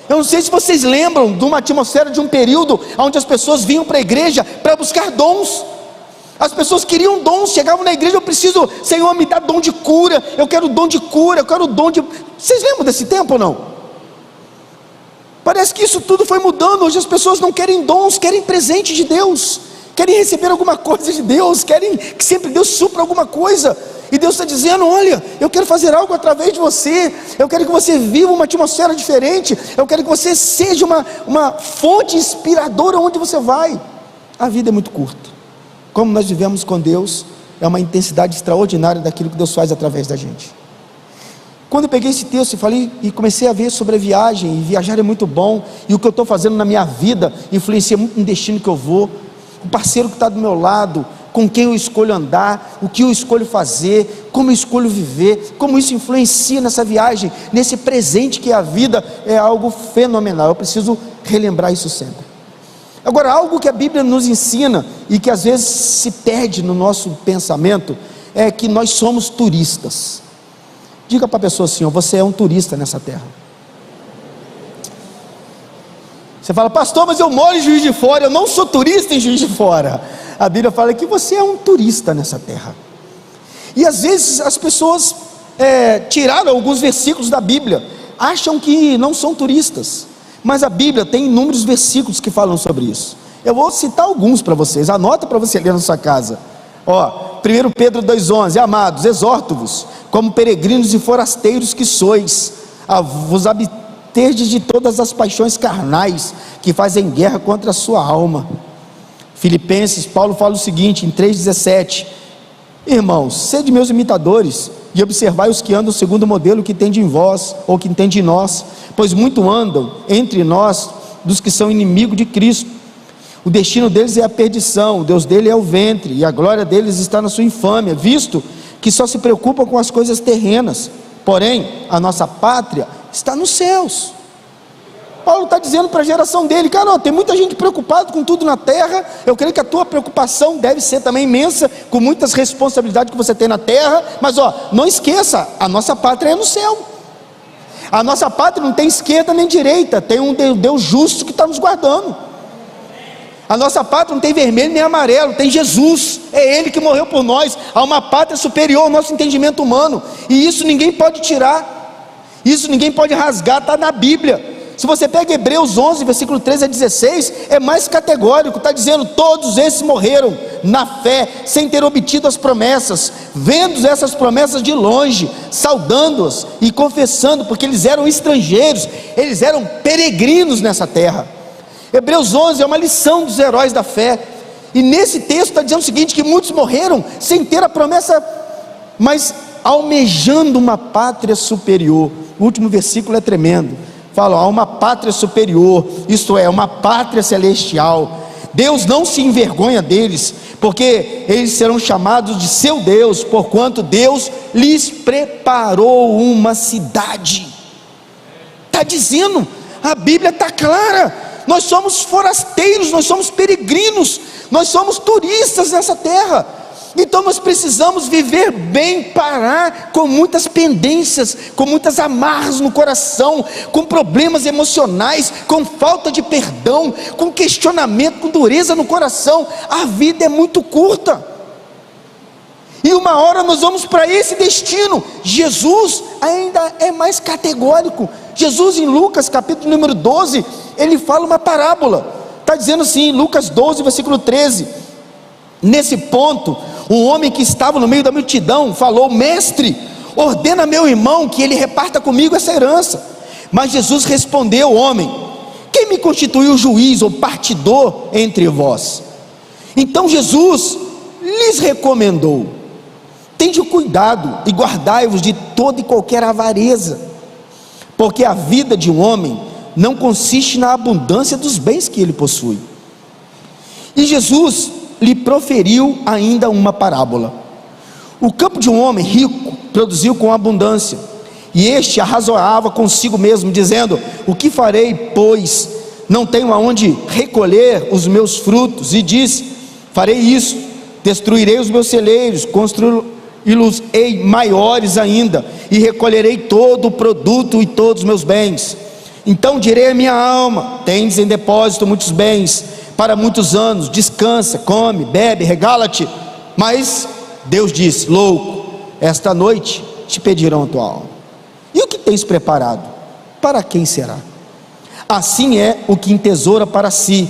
Eu não sei se vocês lembram de uma atmosfera, de um período onde as pessoas vinham para a igreja para buscar dons. As pessoas queriam dons, chegavam na igreja: eu preciso, Senhor, me dá dom de cura, eu quero dom de cura, eu quero dom de... Vocês lembram desse tempo ou não? Parece que isso tudo foi mudando. Hoje as pessoas não querem dons, querem presente de Deus, querem receber alguma coisa de Deus, querem que sempre Deus supra alguma coisa. E Deus está dizendo: olha, eu quero fazer algo através de você, eu quero que você viva uma atmosfera diferente, eu quero que você seja uma fonte inspiradora onde você vai. A vida é muito curta. Como nós vivemos com Deus é uma intensidade extraordinária daquilo que Deus faz através da gente. Quando eu peguei esse texto e comecei a ver sobre a viagem, e viajar é muito bom, e o que eu estou fazendo na minha vida influencia muito no destino que eu vou, o parceiro que está do meu lado, com quem eu escolho andar, o que eu escolho fazer, como eu escolho viver, como isso influencia nessa viagem, nesse presente que é a vida, é algo fenomenal. Eu preciso relembrar isso sempre. Agora, algo que a Bíblia nos ensina e que às vezes se perde no nosso pensamento é que nós somos turistas. Diga para a pessoa assim: ó, você é um turista nessa terra. Você fala: pastor, mas eu moro em Juiz de Fora, eu não sou turista em Juiz de Fora. A Bíblia fala que você é um turista nessa terra. E às vezes as pessoas tiraram alguns versículos da Bíblia, acham que não são turistas, mas a Bíblia tem inúmeros versículos que falam sobre isso. Eu vou citar alguns para vocês, anota para você ler na sua casa. 1 Pedro 2,11: amados, exorto-vos, como peregrinos e forasteiros que sois, a vos absterdes de todas as paixões carnais que fazem guerra contra a sua alma. Filipenses, Paulo fala o seguinte, em 3,17: irmãos, sede meus imitadores, e observai os que andam segundo o modelo que tem em vós, ou que tem em nós, pois muito andam entre nós dos que são inimigos de Cristo. O destino deles é a perdição, o Deus dele é o ventre, e a glória deles está na sua infâmia, visto que só se preocupam com as coisas terrenas, porém a nossa pátria está nos céus. Paulo está dizendo para a geração dele: cara, tem muita gente preocupada com tudo na terra. Eu creio que a tua preocupação deve ser também imensa, com muitas responsabilidades que você tem na terra, mas não esqueça, a nossa pátria é no céu. A nossa pátria não tem esquerda nem direita, tem um Deus justo que está nos guardando. A nossa pátria não tem vermelho nem amarelo, tem Jesus, é Ele que morreu por nós. Há uma pátria superior ao nosso entendimento humano, e isso ninguém pode tirar, isso ninguém pode rasgar, está na Bíblia. Se você pega Hebreus 11, versículo 13 a 16, é mais categórico, está dizendo: todos esses morreram na fé, sem ter obtido as promessas, vendo essas promessas de longe, saudando-as e confessando, porque eles eram estrangeiros, eles eram peregrinos nessa terra. Hebreus 11 é uma lição dos heróis da fé, e nesse texto está dizendo o seguinte: que muitos morreram sem ter a promessa, mas almejando uma pátria superior. O último versículo é tremendo, fala: há uma pátria superior, isto é, uma pátria celestial. Deus não se envergonha deles, porque eles serão chamados de seu Deus, porquanto Deus lhes preparou uma cidade. Está dizendo, a Bíblia está clara: nós somos forasteiros, nós somos peregrinos, nós somos turistas nessa terra. Então nós precisamos viver bem, parar com muitas pendências, com muitas amarras no coração, com problemas emocionais, com falta de perdão, com questionamento, com dureza no coração. A vida é muito curta, e uma hora nós vamos para esse destino. Jesus ainda é mais categórico. Jesus, em Lucas capítulo número 12, ele fala uma parábola. Está dizendo assim, Lucas 12, versículo 13: nesse ponto, um homem que estava no meio da multidão falou: mestre, ordena meu irmão que ele reparta comigo essa herança. Mas Jesus respondeu ao homem: quem me constituiu juiz ou partidor entre vós? Então Jesus lhes recomendou: tende cuidado e guardai-vos de toda e qualquer avareza, porque a vida de um homem não consiste na abundância dos bens que ele possui. E Jesus lhe proferiu ainda uma parábola: o campo de um homem rico produziu com abundância, e este arrazoava consigo mesmo, dizendo: o que farei, pois não tenho aonde recolher os meus frutos? E disse: farei isso, destruirei os meus celeiros, construí-los-ei maiores ainda, e recolherei todo o produto e todos os meus bens. Então direi à minha alma: tendes em depósito muitos bens para muitos anos, descansa, come, bebe, regala-te. Mas Deus disse: louco, esta noite te pedirão a tua alma. E o que tens preparado? Para quem será? Assim é o que entesoura para si,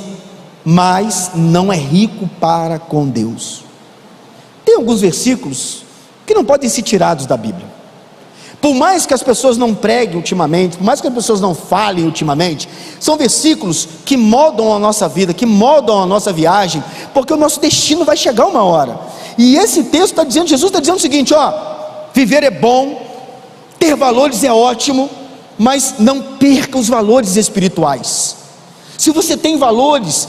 mas não é rico para com Deus. Tem alguns versículos que não podem ser tirados da Bíblia. Por mais que as pessoas não preguem ultimamente, por mais que as pessoas não falem ultimamente, são versículos que moldam a nossa vida, que moldam a nossa viagem, porque o nosso destino vai chegar uma hora. E esse texto está dizendo, Jesus está dizendo o seguinte: ó, viver é bom, ter valores é ótimo, mas não perca os valores espirituais. Se você tem valores,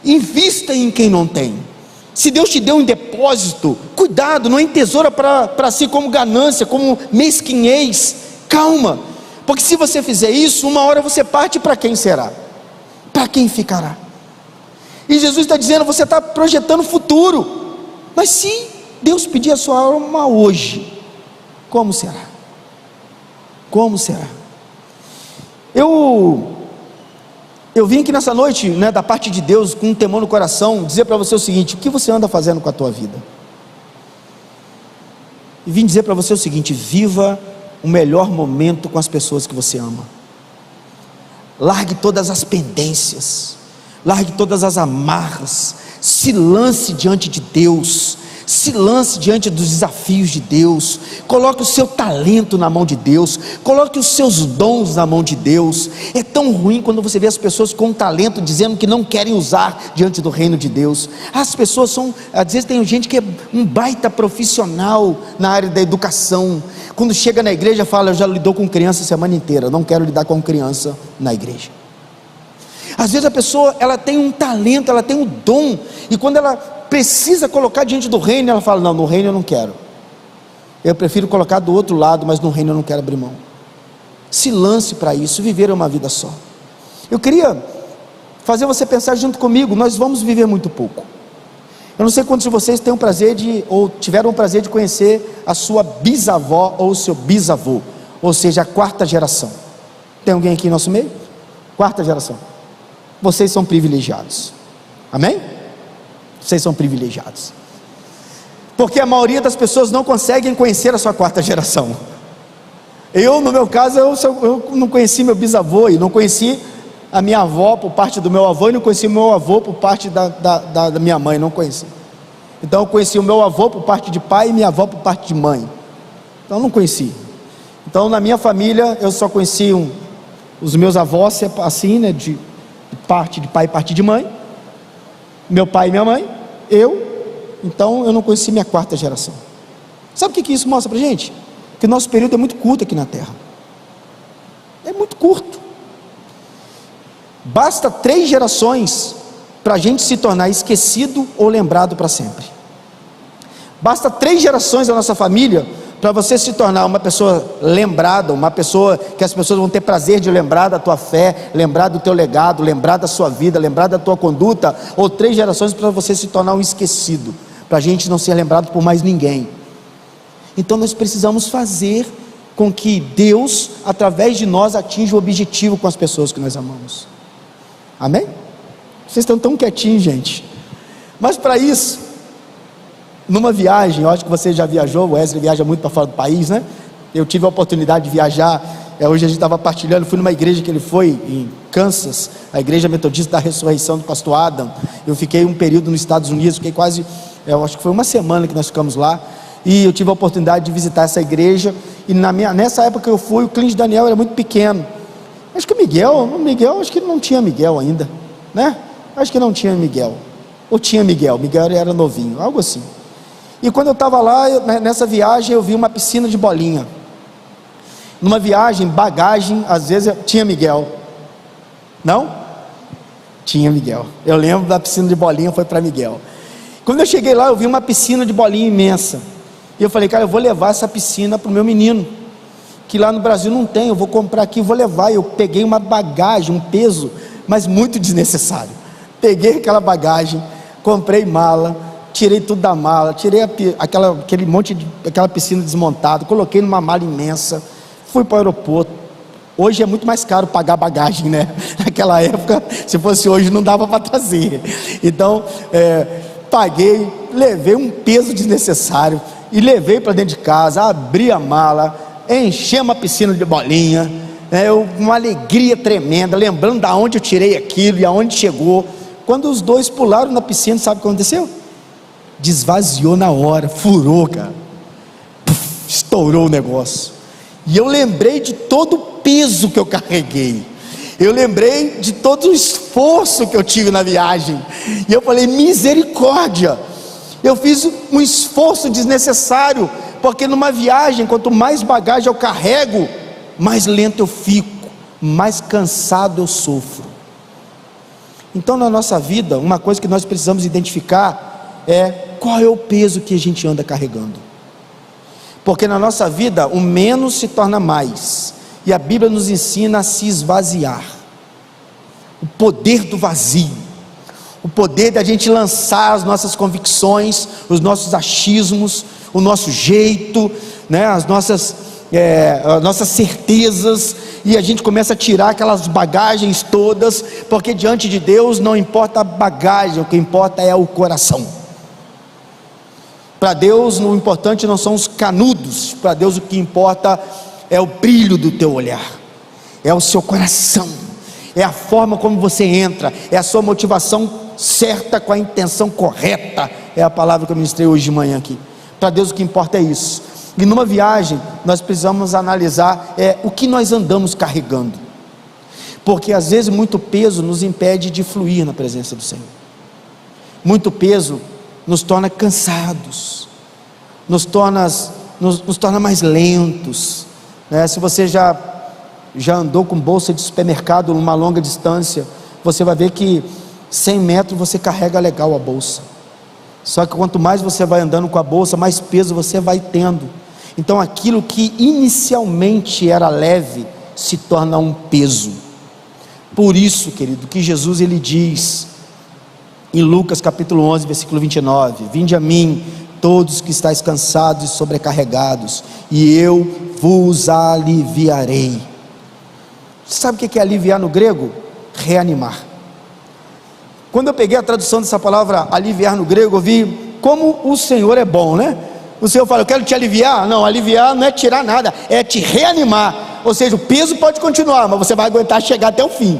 invista em quem não tem. Se Deus te deu um depósito, cuidado, não entesoura para si como ganância, como mesquinhez. Calma, porque se você fizer isso, uma hora você parte, para quem será? Para quem ficará? E Jesus está dizendo: você está projetando o futuro, mas se Deus pedir a sua alma hoje, como será? Como será? Eu vim aqui nessa noite, da parte de Deus, com um temor no coração, dizer para você o seguinte: o que você anda fazendo com a tua vida? E vim dizer para você o seguinte: viva o melhor momento com as pessoas que você ama. Largue todas as pendências, largue todas as amarras, se lance diante de Deus, se lance diante dos desafios de Deus, coloque o seu talento na mão de Deus, coloque os seus dons na mão de Deus. É tão ruim quando você vê as pessoas com talento dizendo que não querem usar diante do reino de Deus. As pessoas são, às vezes tem gente que é um baita profissional na área da educação, quando chega na igreja fala: eu já lidou com criança a semana inteira, não quero lidar com criança na igreja. Às vezes a pessoa, ela tem um talento, ela tem um dom, e quando ela precisa colocar diante do reino, ela fala: não, no reino eu não quero, eu prefiro colocar do outro lado, mas no reino eu não quero abrir mão. Se lance para isso. Viver é uma vida só. Eu queria fazer você pensar junto comigo: nós vamos viver muito pouco. Eu não sei quantos de vocês têm o prazer ou tiveram o prazer de conhecer a sua bisavó ou o seu bisavô, ou seja, a quarta geração. Tem alguém aqui em nosso meio? Quarta geração. Vocês são privilegiados, amém? Vocês são privilegiados, porque a maioria das pessoas não conseguem conhecer a sua quarta geração. No meu caso, eu não conheci meu bisavô, e não conheci a minha avó por parte do meu avô, e não conheci o meu avô por parte da minha mãe, não conheci. Então eu conheci o meu avô por parte de pai e minha avó por parte de mãe. Então eu não conheci. Então na minha família eu só conheci os meus avós assim, né, de parte de pai e parte de mãe, meu pai e minha mãe, então eu não conheci minha quarta geração. Sabe o que isso mostra pra gente? Que o nosso período é muito curto aqui na terra. É muito curto. Basta 3 gerações para a gente se tornar esquecido ou lembrado para sempre. Basta 3 gerações da nossa família para você se tornar uma pessoa lembrada, uma pessoa que as pessoas vão ter prazer de lembrar da tua fé, lembrar do teu legado, lembrar da sua vida, lembrar da tua conduta, ou 3 gerações para você se tornar um esquecido, para a gente não ser lembrado por mais ninguém. Então nós precisamos fazer com que Deus, através de nós, atinja o objetivo com as pessoas que nós amamos. Amém? Vocês estão tão quietinhos, gente. Mas para isso, numa viagem, eu acho que você já viajou, o Wesley viaja muito para fora do país, né? Eu tive a oportunidade de viajar, hoje a gente estava partilhando, fui numa igreja que ele foi, em Kansas, a igreja metodista da ressurreição do pastor Adam. Eu fiquei um período nos Estados Unidos, fiquei quase, eu acho que foi uma semana que nós ficamos lá, e eu tive a oportunidade de visitar essa igreja, e nessa época que eu fui, o Clinge Daniel era muito pequeno. Acho que o Miguel, acho que não tinha Miguel ainda, né? Acho que não tinha Miguel, ou tinha Miguel era novinho, algo assim. E quando eu estava lá, nessa viagem, eu vi uma piscina de bolinha. Numa viagem, bagagem, às vezes tinha Miguel. Não? Tinha Miguel. Eu lembro da piscina de bolinha, foi para Miguel. Quando eu cheguei lá, eu vi uma piscina de bolinha imensa. E eu falei, cara, eu vou levar essa piscina para o meu menino, que lá no Brasil não tem, eu vou comprar aqui, vou levar. Eu peguei uma bagagem, um peso, mas muito desnecessário. Peguei aquela bagagem, comprei mala, tirei tudo da mala, tirei aquele monte de, aquela piscina desmontada, coloquei numa mala imensa, fui para o aeroporto. Hoje é muito mais caro pagar bagagem, né? Naquela época, se fosse hoje, não dava para trazer. Então, paguei, levei um peso desnecessário e levei para dentro de casa, abri a mala, enchi uma piscina de bolinha, uma alegria tremenda, lembrando de onde eu tirei aquilo e aonde chegou. Quando os dois pularam na piscina, sabe o que aconteceu? Desvaziou na hora, furou, cara, estourou o negócio. E eu lembrei de todo o peso que eu carreguei, eu lembrei de todo o esforço que eu tive na viagem, e eu falei, misericórdia, eu fiz um esforço desnecessário, porque numa viagem, quanto mais bagagem eu carrego, mais lento eu fico, mais cansado eu sofro. Então na nossa vida, uma coisa que nós precisamos identificar é qual é o peso que a gente anda carregando, porque na nossa vida o menos se torna mais, e a Bíblia nos ensina a se esvaziar. O poder do vazio, o poder da gente lançar as nossas convicções, os nossos achismos, o nosso jeito, né, as nossas certezas, e a gente começa a tirar aquelas bagagens todas, porque diante de Deus não importa a bagagem, o que importa é o coração. Para Deus o importante não são os canudos, para Deus o que importa é o brilho do teu olhar, é o seu coração, é a forma como você entra, é a sua motivação certa, com a intenção correta, é a palavra que eu ministrei hoje de manhã aqui. Para Deus o que importa é isso. E numa viagem nós precisamos analisar o que nós andamos carregando, porque às vezes muito peso nos impede de fluir na presença do Senhor. Muito peso nos torna cansados, nos torna mais lentos, né? Se você já andou com bolsa de supermercado numa longa distância, você vai ver que 100 metros você carrega legal a bolsa, só que quanto mais você vai andando com a bolsa, mais peso você vai tendo. Então aquilo que inicialmente era leve se torna um peso. Por isso, querido, que Jesus ele diz em Lucas capítulo 11 versículo 29, vinde a mim todos que estáis cansados e sobrecarregados, e eu vos aliviarei. Sabe o que é aliviar no grego? Reanimar. Quando eu peguei a tradução dessa palavra aliviar no grego, eu vi como o Senhor é bom, né? O Senhor fala: eu quero te aliviar. Não, aliviar não é tirar nada, é te reanimar. Ou seja, o peso pode continuar, mas você vai aguentar chegar até o fim.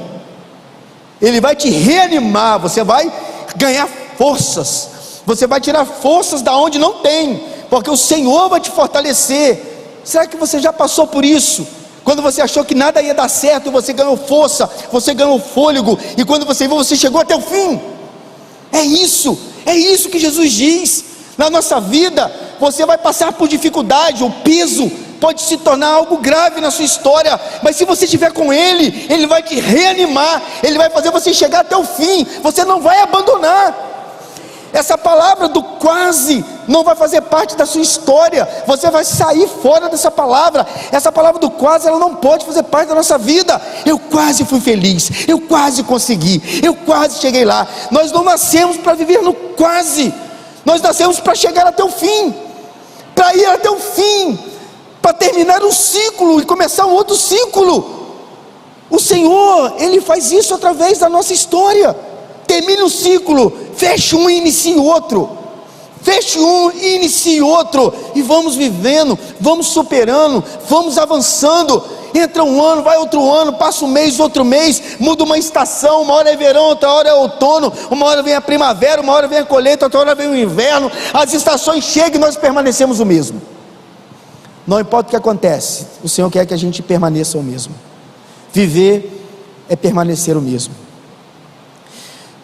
Ele vai te reanimar, você vai ganhar forças, você vai tirar forças da onde não tem, porque o Senhor vai te fortalecer. Será que você já passou por isso? Quando você achou que nada ia dar certo, você ganhou força, você ganhou fôlego, e quando você viu, você chegou até o fim. É isso que Jesus diz. Na nossa vida, você vai passar por dificuldade, o peso pode se tornar algo grave na sua história, mas se você estiver com Ele, Ele vai te reanimar, Ele vai fazer você chegar até o fim, você não vai abandonar. Essa palavra do quase não vai fazer parte da sua história, você vai sair fora dessa palavra. Essa palavra do quase, ela não pode fazer parte da nossa vida. Eu quase fui feliz, eu quase consegui, eu quase cheguei lá. Nós não nascemos para viver no quase, nós nascemos para chegar até o fim, para ir até o fim, para terminar um ciclo e começar um outro ciclo. O Senhor, Ele faz isso através da nossa história. Termine um ciclo, feche um e inicie outro, feche um e inicie outro, e vamos vivendo, vamos superando, vamos avançando. Entra um ano, vai outro ano, passa um mês, outro mês, muda uma estação, uma hora é verão, outra hora é outono, uma hora vem a primavera, uma hora vem a colheita, outra hora vem o inverno. As estações chegam e nós permanecemos o mesmo. Não importa o que acontece, o Senhor quer que a gente permaneça o mesmo. Viver é permanecer o mesmo.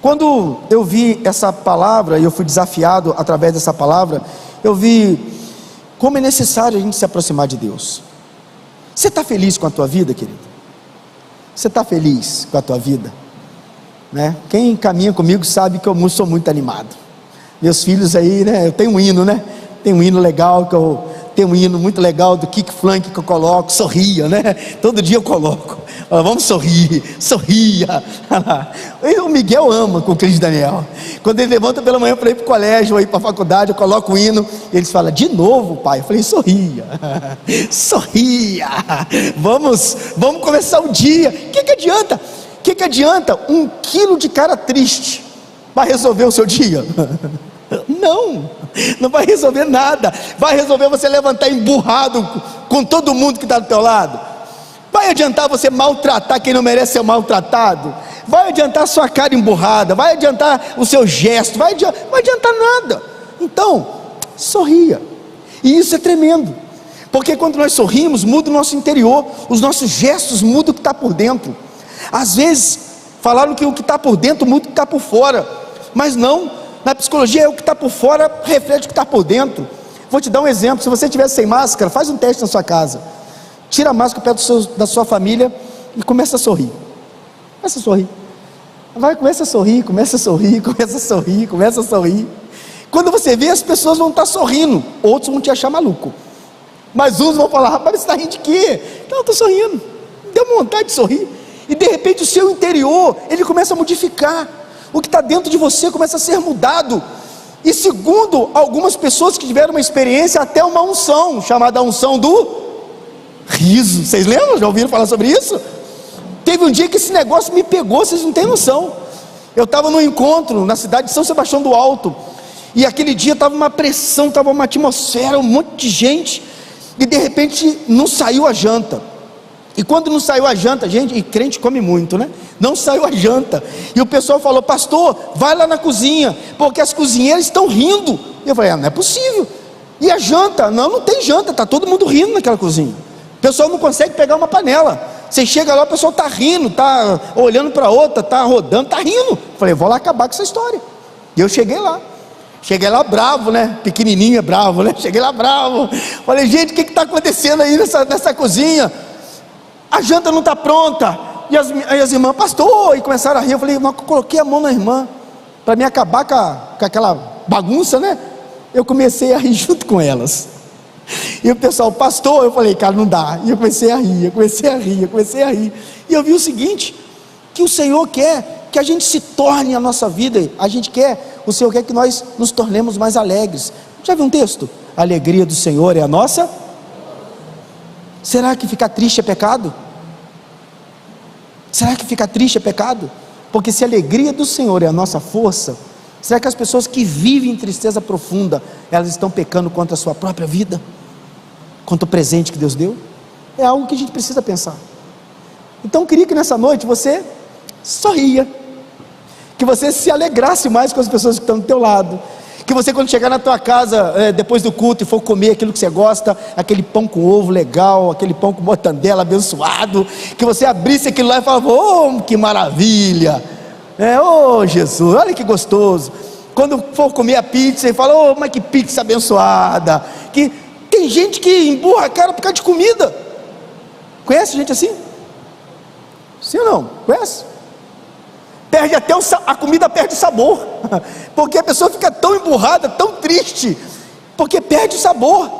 Quando eu vi essa palavra, e eu fui desafiado através dessa palavra, eu vi como é necessário a gente se aproximar de Deus. Você está feliz com a tua vida, querido? Você está feliz com a tua vida? Né? Quem caminha comigo sabe que eu sou muito animado. Meus filhos aí, né? Eu tenho um hino, né? Tem um hino legal tem um hino muito legal do Kick Flank que eu coloco, sorria, né? Todo dia eu coloco. Vamos sorrir, sorria. O Miguel ama com o Cris Daniel. Quando ele levanta pela manhã para ir para o colégio ou ir para a faculdade, eu coloco o hino, e eles falam: de novo, pai? Eu falei: sorria, sorria. Vamos começar o dia. O que adianta? O que adianta 1 quilo de cara triste para resolver o seu dia? Não vai resolver nada. Vai resolver você levantar emburrado com todo mundo que está do teu lado? Vai adiantar você maltratar quem não merece ser maltratado? Vai adiantar sua cara emburrada? Vai adiantar o seu gesto? Vai adiantar nada. Então, sorria. E isso é tremendo, porque quando nós sorrimos, muda o nosso interior, os nossos gestos mudam o que está por dentro. Às vezes falaram que o que está por dentro muda o que está por fora, mas não. Na psicologia, o que está por fora reflete o que está por dentro. Vou te dar um exemplo. Se você estiver sem máscara, faz um teste na sua casa. Tira a máscara perto da sua família e começa a sorrir. Começa a sorrir. Começa a sorrir, começa a sorrir, começa a sorrir, começa a sorrir. Quando você vê, as pessoas vão estar sorrindo, outros vão te achar maluco. Mas uns vão falar: rapaz, você está rindo de quê? Não, eu estou sorrindo. Deu vontade de sorrir. E de repente o seu interior, ele começa a modificar. O que está dentro de você começa a ser mudado. E segundo algumas pessoas que tiveram uma experiência, até uma unção, chamada unção do riso. Vocês lembram? Já ouviram falar sobre isso? Teve um dia que esse negócio me pegou, vocês não têm noção. Eu estava num encontro na cidade de São Sebastião do Alto, e aquele dia estava uma pressão, estava uma atmosfera, um monte de gente, e de repente não saiu a janta. E quando não saiu a janta, gente, e crente come muito, né? Não saiu a janta, e o pessoal falou: pastor, vai lá na cozinha, porque as cozinheiras estão rindo. E eu falei: não é possível. E a janta? Não tem janta, está todo mundo rindo naquela cozinha. O pessoal não consegue pegar uma panela. Você chega lá, o pessoal está rindo, está olhando para outra, está rodando, está rindo. Eu falei: vou lá acabar com essa história. E eu cheguei lá bravo, né? Pequenininho é bravo, né? Cheguei lá bravo. Falei: gente, o que está acontecendo aí nessa cozinha? A janta não está pronta. E as irmãs: pastor, e começaram a rir. Eu falei: mas eu coloquei a mão na irmã para me acabar com aquela bagunça, né? Eu comecei a rir junto com elas. E o pessoal: pastor, eu falei: cara, não dá. E eu comecei a rir. E eu vi o seguinte: que o Senhor quer que a gente se torne a nossa vida. O Senhor quer que nós nos tornemos mais alegres. Já viu um texto? A alegria do Senhor é a nossa. Será que ficar triste é pecado? Será que ficar triste é pecado? Porque se a alegria do Senhor é a nossa força, Será que as pessoas que vivem em tristeza profunda, elas estão pecando contra a sua própria vida? Contra o presente que Deus deu? É algo que a gente precisa pensar. Então eu queria que nessa noite você sorria, que você se alegrasse mais com as pessoas que estão do teu lado, que você, quando chegar na tua casa depois do culto e for comer aquilo que você gosta, aquele pão com ovo legal, aquele pão com mortandela abençoado, que você abrisse aquilo lá e falava: oh, que maravilha, oh Jesus, olha que gostoso. Quando for comer a pizza e fala: oh, mas que pizza abençoada. Que tem gente que emburra a cara por causa de comida. Conhece gente assim? Sim ou não? Conhece? Perde até a comida perde sabor, porque a pessoa fica tão emburrada, tão triste, porque perde o sabor.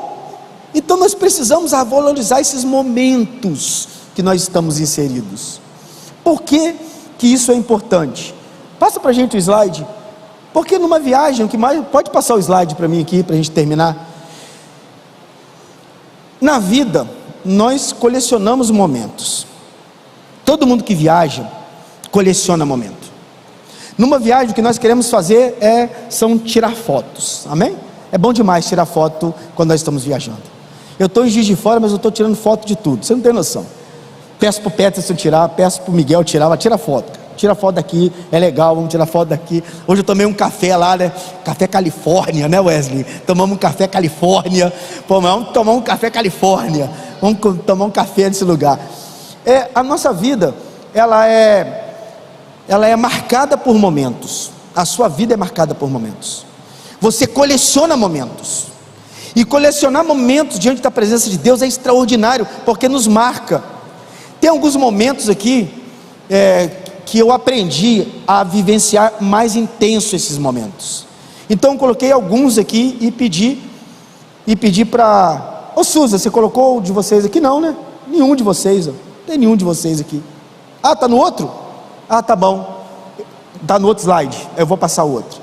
Então nós precisamos valorizar esses momentos que nós estamos inseridos. Por que isso é importante? Passa para a gente o slide. Porque numa viagem, pode passar o slide para mim aqui, para a gente terminar. Na vida, nós colecionamos momentos. Todo mundo que viaja coleciona momento. Numa viagem, o que nós queremos fazer são tirar fotos, amém? É bom demais tirar foto quando nós estamos viajando. Eu estou em Juiz de Fora, mas eu estou tirando foto de tudo, você não tem noção. Peço para o Peterson tirar, peço para o Miguel tirar, tira foto, cara. Tira foto daqui, é legal, vamos tirar foto daqui. Hoje eu tomei um café lá, né? Café Califórnia, né, Wesley? Tomamos um café Califórnia. Pô, vamos tomar um café Califórnia. Vamos tomar um café nesse lugar. A nossa vida, ela é marcada por momentos. A sua vida é marcada por momentos. Você coleciona momentos. E colecionar momentos diante da presença de Deus é extraordinário, porque nos marca. Tem alguns momentos aqui que eu aprendi a vivenciar mais intenso esses momentos. Então eu coloquei alguns aqui e pedi para... Ô Suza, você colocou o de vocês aqui? Não, né? Nenhum de vocês, ó. Não tem nenhum de vocês aqui. Ah, está no outro? Ah, tá bom. Está no outro slide, eu vou passar o outro.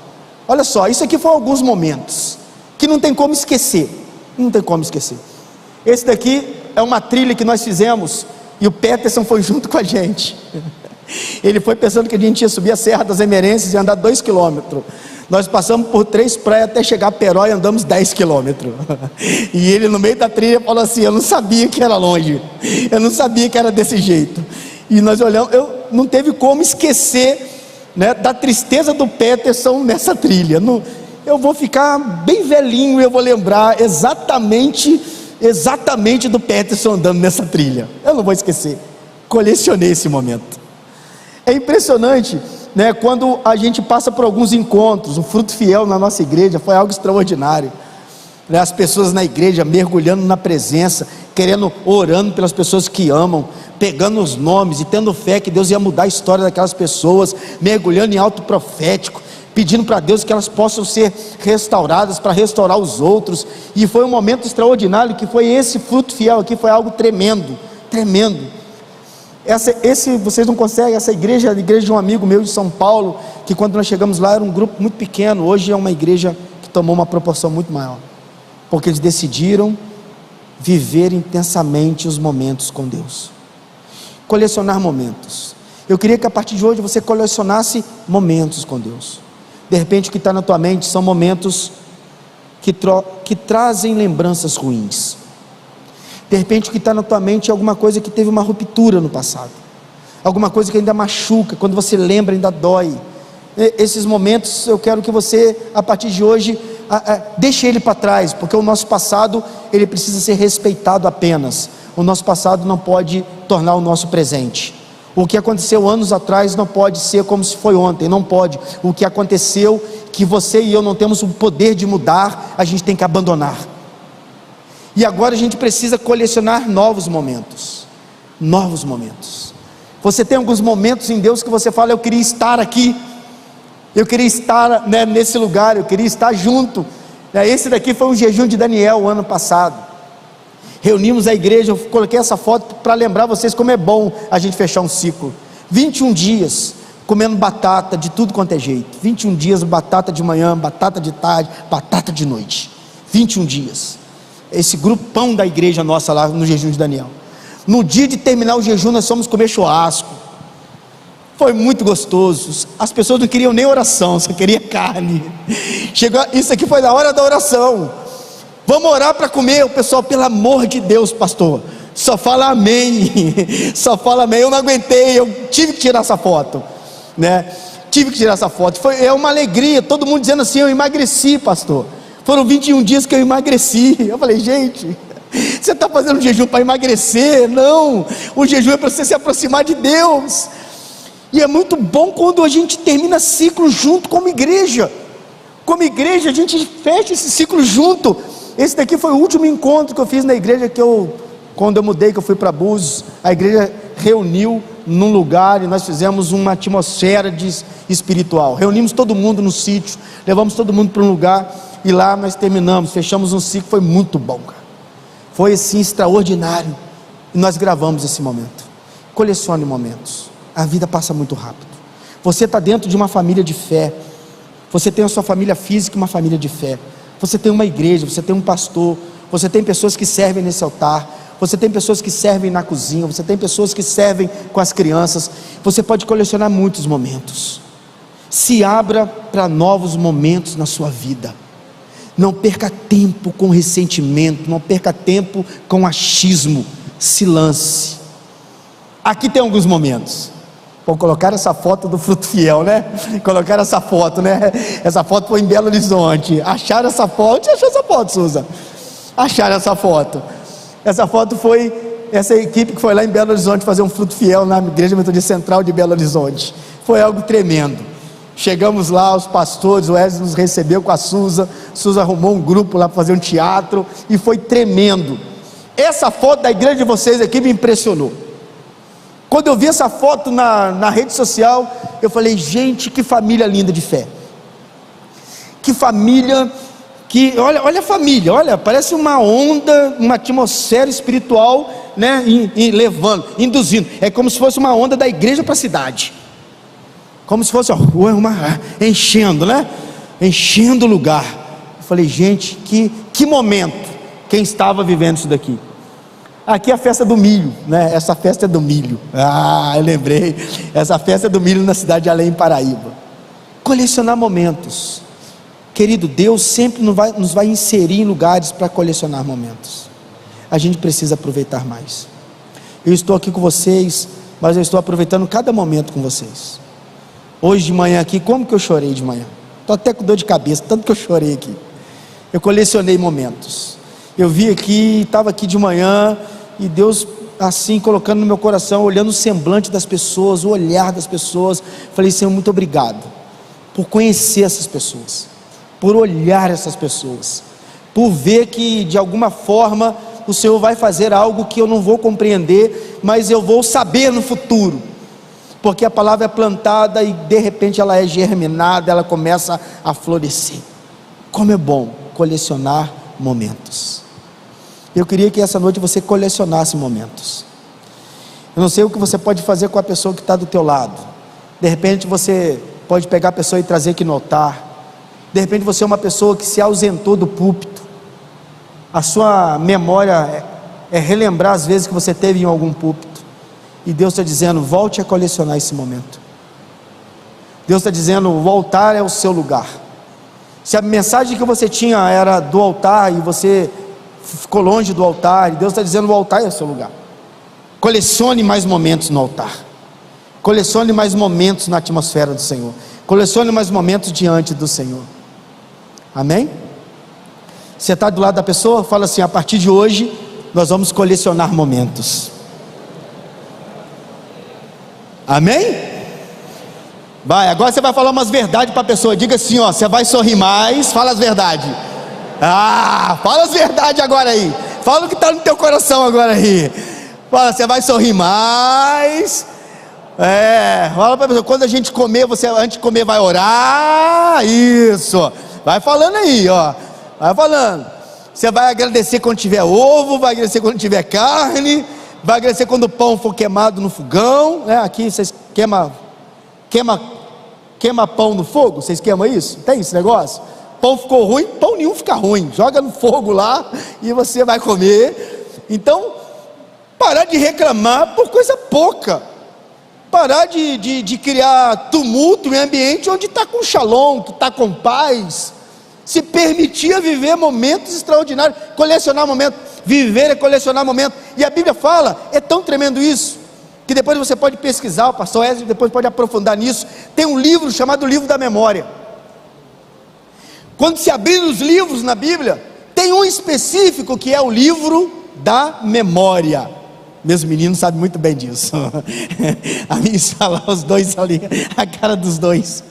Olha só, isso aqui foram alguns momentos que não tem como esquecer. Não tem como esquecer. Esse daqui é uma trilha que nós fizemos e o Peterson foi junto com a gente. Ele foi pensando que a gente ia subir a Serra das Emerências e andar 2 quilômetros. Nós passamos por 3 praias até chegar a Peró e andamos 10 quilômetros. E ele no meio da trilha falou assim: eu não sabia que era longe, eu não sabia que era desse jeito. E nós olhamos, não teve como esquecer, né, da tristeza do Peterson nessa trilha. Eu vou ficar bem velhinho e eu vou lembrar exatamente do Peterson andando nessa trilha. Eu não vou esquecer. Colecionei esse momento. É impressionante, né, quando a gente passa por alguns encontros. O Fruto Fiel na nossa igreja foi algo extraordinário, né? As pessoas na igreja mergulhando na presença, orando pelas pessoas que amam, pegando os nomes e tendo fé que Deus ia mudar a história daquelas pessoas, mergulhando em alto profético, pedindo para Deus que elas possam ser restauradas para restaurar os outros. E foi um momento extraordinário, que foi esse Fruto Fiel aqui, foi algo tremendo, tremendo. Vocês não conseguem, essa igreja é a igreja de um amigo meu de São Paulo, que quando nós chegamos lá era um grupo muito pequeno. Hoje é uma igreja que tomou uma proporção muito maior, porque eles decidiram viver intensamente os momentos com Deus, colecionar momentos. Eu queria que a partir de hoje você colecionasse momentos com Deus. De repente o que está na tua mente são momentos que trazem lembranças ruins. De repente o que está na tua mente é alguma coisa que teve uma ruptura no passado, alguma coisa que ainda machuca, quando você lembra ainda dói. Esses momentos eu quero que você, a partir de hoje, deixe ele para trás, porque o nosso passado, ele precisa ser respeitado apenas. O nosso passado não pode tornar o nosso presente. O que aconteceu anos atrás não pode ser como se foi ontem, não pode. O que aconteceu, que você e eu não temos o poder de mudar, a gente tem que abandonar. E agora a gente precisa colecionar novos momentos. Novos momentos. Você tem alguns momentos em Deus que você fala: eu queria estar aqui, eu queria estar, né, nesse lugar, eu queria estar junto. Esse daqui foi um jejum de Daniel o ano passado. Reunimos a igreja, eu coloquei essa foto para lembrar vocês como é bom a gente fechar um ciclo. 21 dias comendo batata de tudo quanto é jeito. 21 dias, batata de manhã, batata de tarde, batata de noite. 21 dias. Esse grupão da igreja nossa lá no jejum de Daniel. No dia de terminar o jejum nós fomos comer churrasco. Foi muito gostoso. As pessoas não queriam nem oração, só queriam carne. Chegou, isso aqui foi na hora da oração. Vamos orar para comer. O pessoal, pelo amor de Deus, pastor, só fala amém. Só fala amém. Eu não aguentei, eu tive que tirar essa foto, né? Tive que tirar essa foto. É uma alegria, todo mundo dizendo assim: eu emagreci, pastor. Foram 21 dias que eu emagreci. Eu falei: gente, você está fazendo jejum para emagrecer? Não, o jejum é para você se aproximar de Deus. E é muito bom quando a gente termina ciclo junto como igreja. Como igreja a gente fecha esse ciclo junto. Esse daqui foi o último encontro que eu fiz na igreja quando eu mudei, que eu fui para Búzios. A igreja reuniu num lugar e nós fizemos uma atmosfera espiritual. Reunimos todo mundo no sítio, levamos todo mundo para um lugar e lá nós terminamos, fechamos um ciclo. Foi muito bom, cara. Foi assim extraordinário. E nós gravamos esse momento. Colecione momentos. A vida passa muito rápido. Você está dentro de uma família de fé. Você tem a sua família física e uma família de fé. Você tem uma igreja, você tem um pastor, você tem pessoas que servem nesse altar, você tem pessoas que servem na cozinha, você tem pessoas que servem com as crianças. Você pode colecionar muitos momentos. Se abra para novos momentos na sua vida. Não perca tempo com ressentimento, não perca tempo com achismo. Se lance. Aqui tem alguns momentos. Vou colocar essa foto do Fruto Fiel, né? Colocar essa foto, né? Essa foto foi em Belo Horizonte. Acharam essa foto? Você achou essa foto, Suza? Acharam essa foto. Essa foto foi essa equipe que foi lá em Belo Horizonte fazer um Fruto Fiel na Igreja Metodista Central de Belo Horizonte. Foi algo tremendo. Chegamos lá, os pastores, o Wesley nos recebeu com a Suza. Suza arrumou um grupo lá para fazer um teatro e foi tremendo. Essa foto da igreja de vocês aqui me impressionou. Quando eu vi essa foto na rede social, eu falei: gente, que família linda de fé. Que família, olha a família, olha, parece uma onda, uma atmosfera espiritual, né, levando, induzindo. É como se fosse uma onda da igreja para a cidade. Como se fosse enchendo, né? Enchendo o lugar. Eu falei: gente, que momento. Quem estava vivendo isso daqui? Aqui é a festa do milho, né? Essa festa é do milho. Eu lembrei. Essa festa é do milho na cidade de Além, Paraíba. Colecionar momentos. Querido, Deus sempre nos vai inserir em lugares para colecionar momentos. A gente precisa aproveitar mais. Eu estou aqui com vocês, mas eu estou aproveitando cada momento com vocês. Hoje de manhã aqui, como que eu chorei de manhã? Estou até com dor de cabeça, tanto que eu chorei aqui. Eu colecionei momentos. Eu vi aqui, estava aqui de manhã, e Deus assim colocando no meu coração, olhando o semblante das pessoas, o olhar das pessoas. Falei: Senhor, muito obrigado por conhecer essas pessoas, por olhar essas pessoas, por ver que de alguma forma o Senhor vai fazer algo que eu não vou compreender, mas eu vou saber no futuro, porque a palavra é plantada e de repente ela é germinada, ela começa a florescer. Como é bom colecionar momentos. Eu queria que essa noite você colecionasse momentos. Eu não sei o que você pode fazer com a pessoa que está do teu lado. De repente você pode pegar a pessoa e trazer aqui no altar. De repente você é uma pessoa que se ausentou do púlpito. A sua memória é relembrar as vezes que você teve em algum púlpito. E Deus está dizendo: volte a colecionar esse momento. Deus está dizendo: o altar é o seu lugar. Se a mensagem que você tinha era do altar e você ficou longe do altar, e Deus está dizendo: o altar é o seu lugar. Colecione mais momentos no altar. Colecione mais momentos na atmosfera do Senhor. Colecione mais momentos diante do Senhor. Amém? Você está do lado da pessoa? Fala assim: a partir de hoje nós vamos colecionar momentos. Amém? Vai, agora você vai falar umas verdades para a pessoa. Diga assim, ó, você vai sorrir mais. Fala as verdades. Fala as verdades agora aí. Fala o que está no teu coração agora aí. Fala: você vai sorrir mais. Fala para a pessoa: quando a gente comer, você antes de comer vai orar. Isso. Vai falando aí, ó. Vai falando. Você vai agradecer quando tiver ovo, vai agradecer quando tiver carne, vai agradecer quando o pão for queimado no fogão, né? Aqui vocês queima pão no fogo. Vocês queimam isso? Tem esse negócio? Pão ficou ruim, pão nenhum fica ruim. Joga no fogo lá e você vai comer. Então, parar de reclamar por coisa pouca. parar de criar tumulto em ambiente onde está com shalom, que está com paz, se permitir viver momentos extraordinários, colecionar momentos. Viver é colecionar momentos, e a Bíblia fala, é tão tremendo isso, que depois você pode pesquisar, o pastor Wesley depois pode aprofundar nisso. Tem um livro chamado Livro da Memória. Quando se abrir os livros na Bíblia, tem um específico que é o livro da memória. Meus meninos sabem muito bem disso. A minha esposa, os dois ali, a cara dos dois.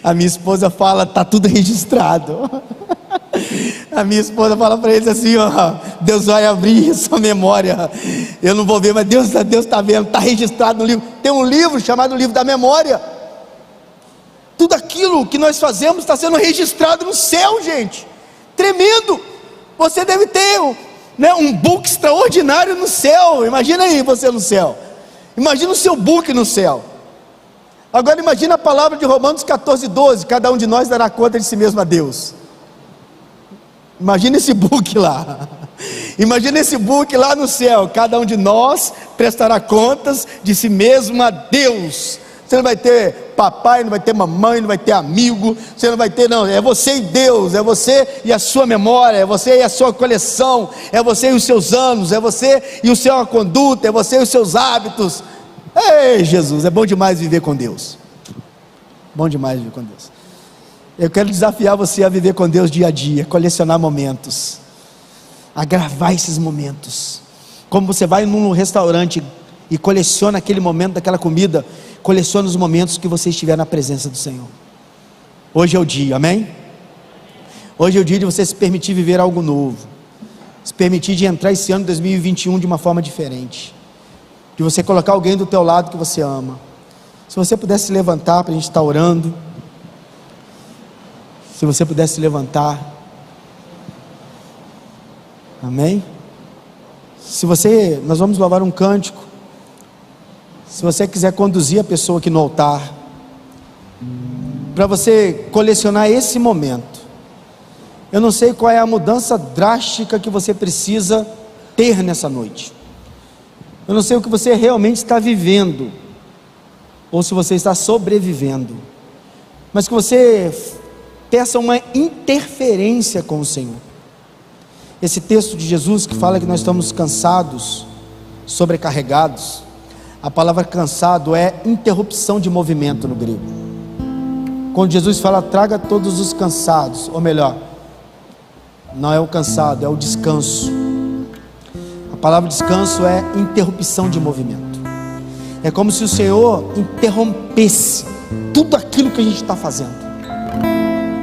A minha esposa fala, está tudo registrado. A minha esposa fala para eles assim, ó, Deus vai abrir sua memória. Eu não vou ver, mas Deus está vendo, está registrado no livro. Tem um livro chamado Livro da Memória. Tudo aquilo que nós fazemos está sendo registrado no céu, gente. Tremendo. Você deve ter um book extraordinário no céu. Imagina aí você no céu. Imagina o seu book no céu. Agora imagina a palavra de Romanos 14:12. Cada um de nós dará conta de si mesmo a Deus. Imagina esse book lá. Imagina esse book lá no céu. Cada um de nós prestará contas de si mesmo a Deus. Você não vai ter papai, não vai ter mamãe, não vai ter amigo. Você não vai ter, não. É você e Deus. É você e a sua memória. É você e a sua coleção. É você e os seus anos. É você e a sua conduta. É você e os seus hábitos. Ei, Jesus, é bom demais viver com Deus. Bom demais viver com Deus. Eu quero desafiar você a viver com Deus dia a dia, colecionar momentos, a gravar esses momentos. Como você vai num restaurante e coleciona aquele momento daquela comida, coleciona os momentos que você estiver na presença do Senhor. Hoje é o dia, amém? Hoje é o dia de você se permitir viver algo novo, se permitir de entrar esse ano de 2021 de uma forma diferente, de você colocar alguém do teu lado que você ama. Se você pudesse se levantar para a gente estar orando. Se você pudesse se levantar. Amém? Nós vamos louvar um cântico. Se você quiser conduzir a pessoa aqui no altar, para você colecionar esse momento. Eu não sei qual é a mudança drástica que você precisa ter nessa noite. Eu não sei o que você realmente está vivendo, ou se você está sobrevivendo, mas que você peça uma interferência com o Senhor. Esse texto de Jesus que fala que nós estamos cansados, sobrecarregados, a palavra cansado é interrupção de movimento no grego. Quando Jesus fala, traga todos os cansados, ou melhor, não é o cansado, é o descanso. A palavra descanso é interrupção de movimento. É como se o Senhor interrompesse tudo aquilo que a gente está fazendo,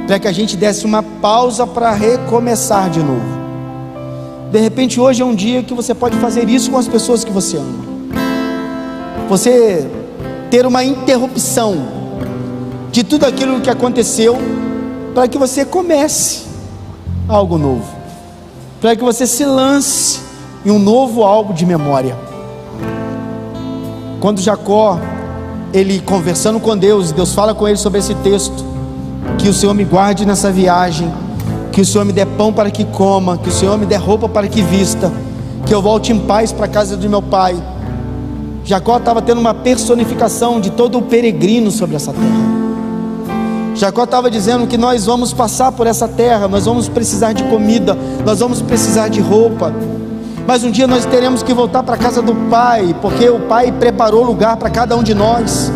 para que a gente desse uma pausa para recomeçar de novo. De repente hoje é um dia que você pode fazer isso com as pessoas que você ama. Você ter uma interrupção de tudo aquilo que aconteceu, para que você comece algo novo, para que você se lance em um novo álbum de memória. Quando Jacó, ele conversando com Deus, Deus fala com ele sobre esse texto: que o Senhor me guarde nessa viagem, que o Senhor me dê pão para que coma, que o Senhor me dê roupa para que vista, que eu volte em paz para a casa de meu pai. Jacó estava tendo uma personificação de todo o peregrino sobre essa terra. Jacó estava dizendo que nós vamos passar por essa terra, nós vamos precisar de comida, nós vamos precisar de roupa, mas um dia nós teremos que voltar para a casa do pai, porque o pai preparou lugar para cada um de nós.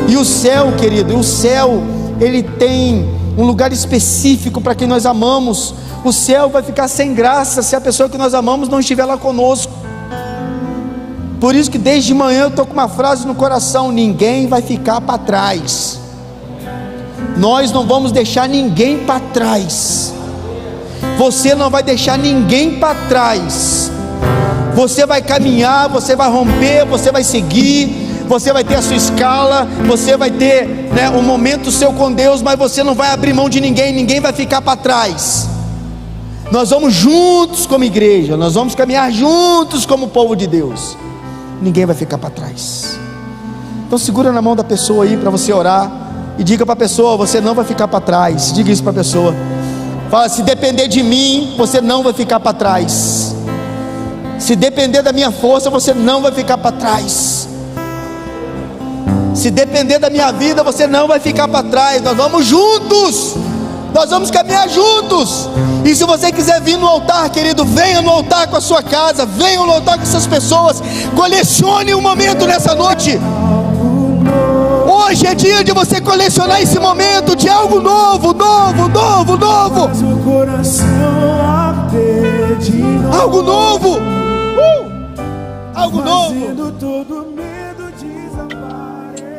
E o céu, querido, o céu, ele tem um lugar específico para quem nós amamos. O céu vai ficar sem graça se a pessoa que nós amamos não estiver lá conosco. Por isso que desde manhã eu estou com uma frase no coração: ninguém vai ficar para trás. Nós não vamos deixar ninguém para trás. Você não vai deixar ninguém para trás. Você vai caminhar, você vai romper, você vai seguir, você vai ter a sua escala, você vai ter um momento seu com Deus, mas você não vai abrir mão de ninguém, ninguém vai ficar para trás. Nós vamos juntos como igreja, nós vamos caminhar juntos como povo de Deus. Ninguém vai ficar para trás. Então segura na mão da pessoa aí para você orar, e diga para a pessoa: você não vai ficar para trás. Diga isso para a pessoa. Fala: se depender de mim, você não vai ficar para trás. Se depender da minha força, você não vai ficar para trás. Se depender da minha vida, você não vai ficar para trás. Nós vamos juntos. Nós vamos caminhar juntos. E se você quiser vir no altar, querido, venha no altar com a sua casa, venha no altar com essas pessoas. Colecione um momento nessa noite. Hoje é dia de você colecionar esse momento de algo novo, novo, novo, novo. Algo novo. Algo novo. Todo medo desaparecer.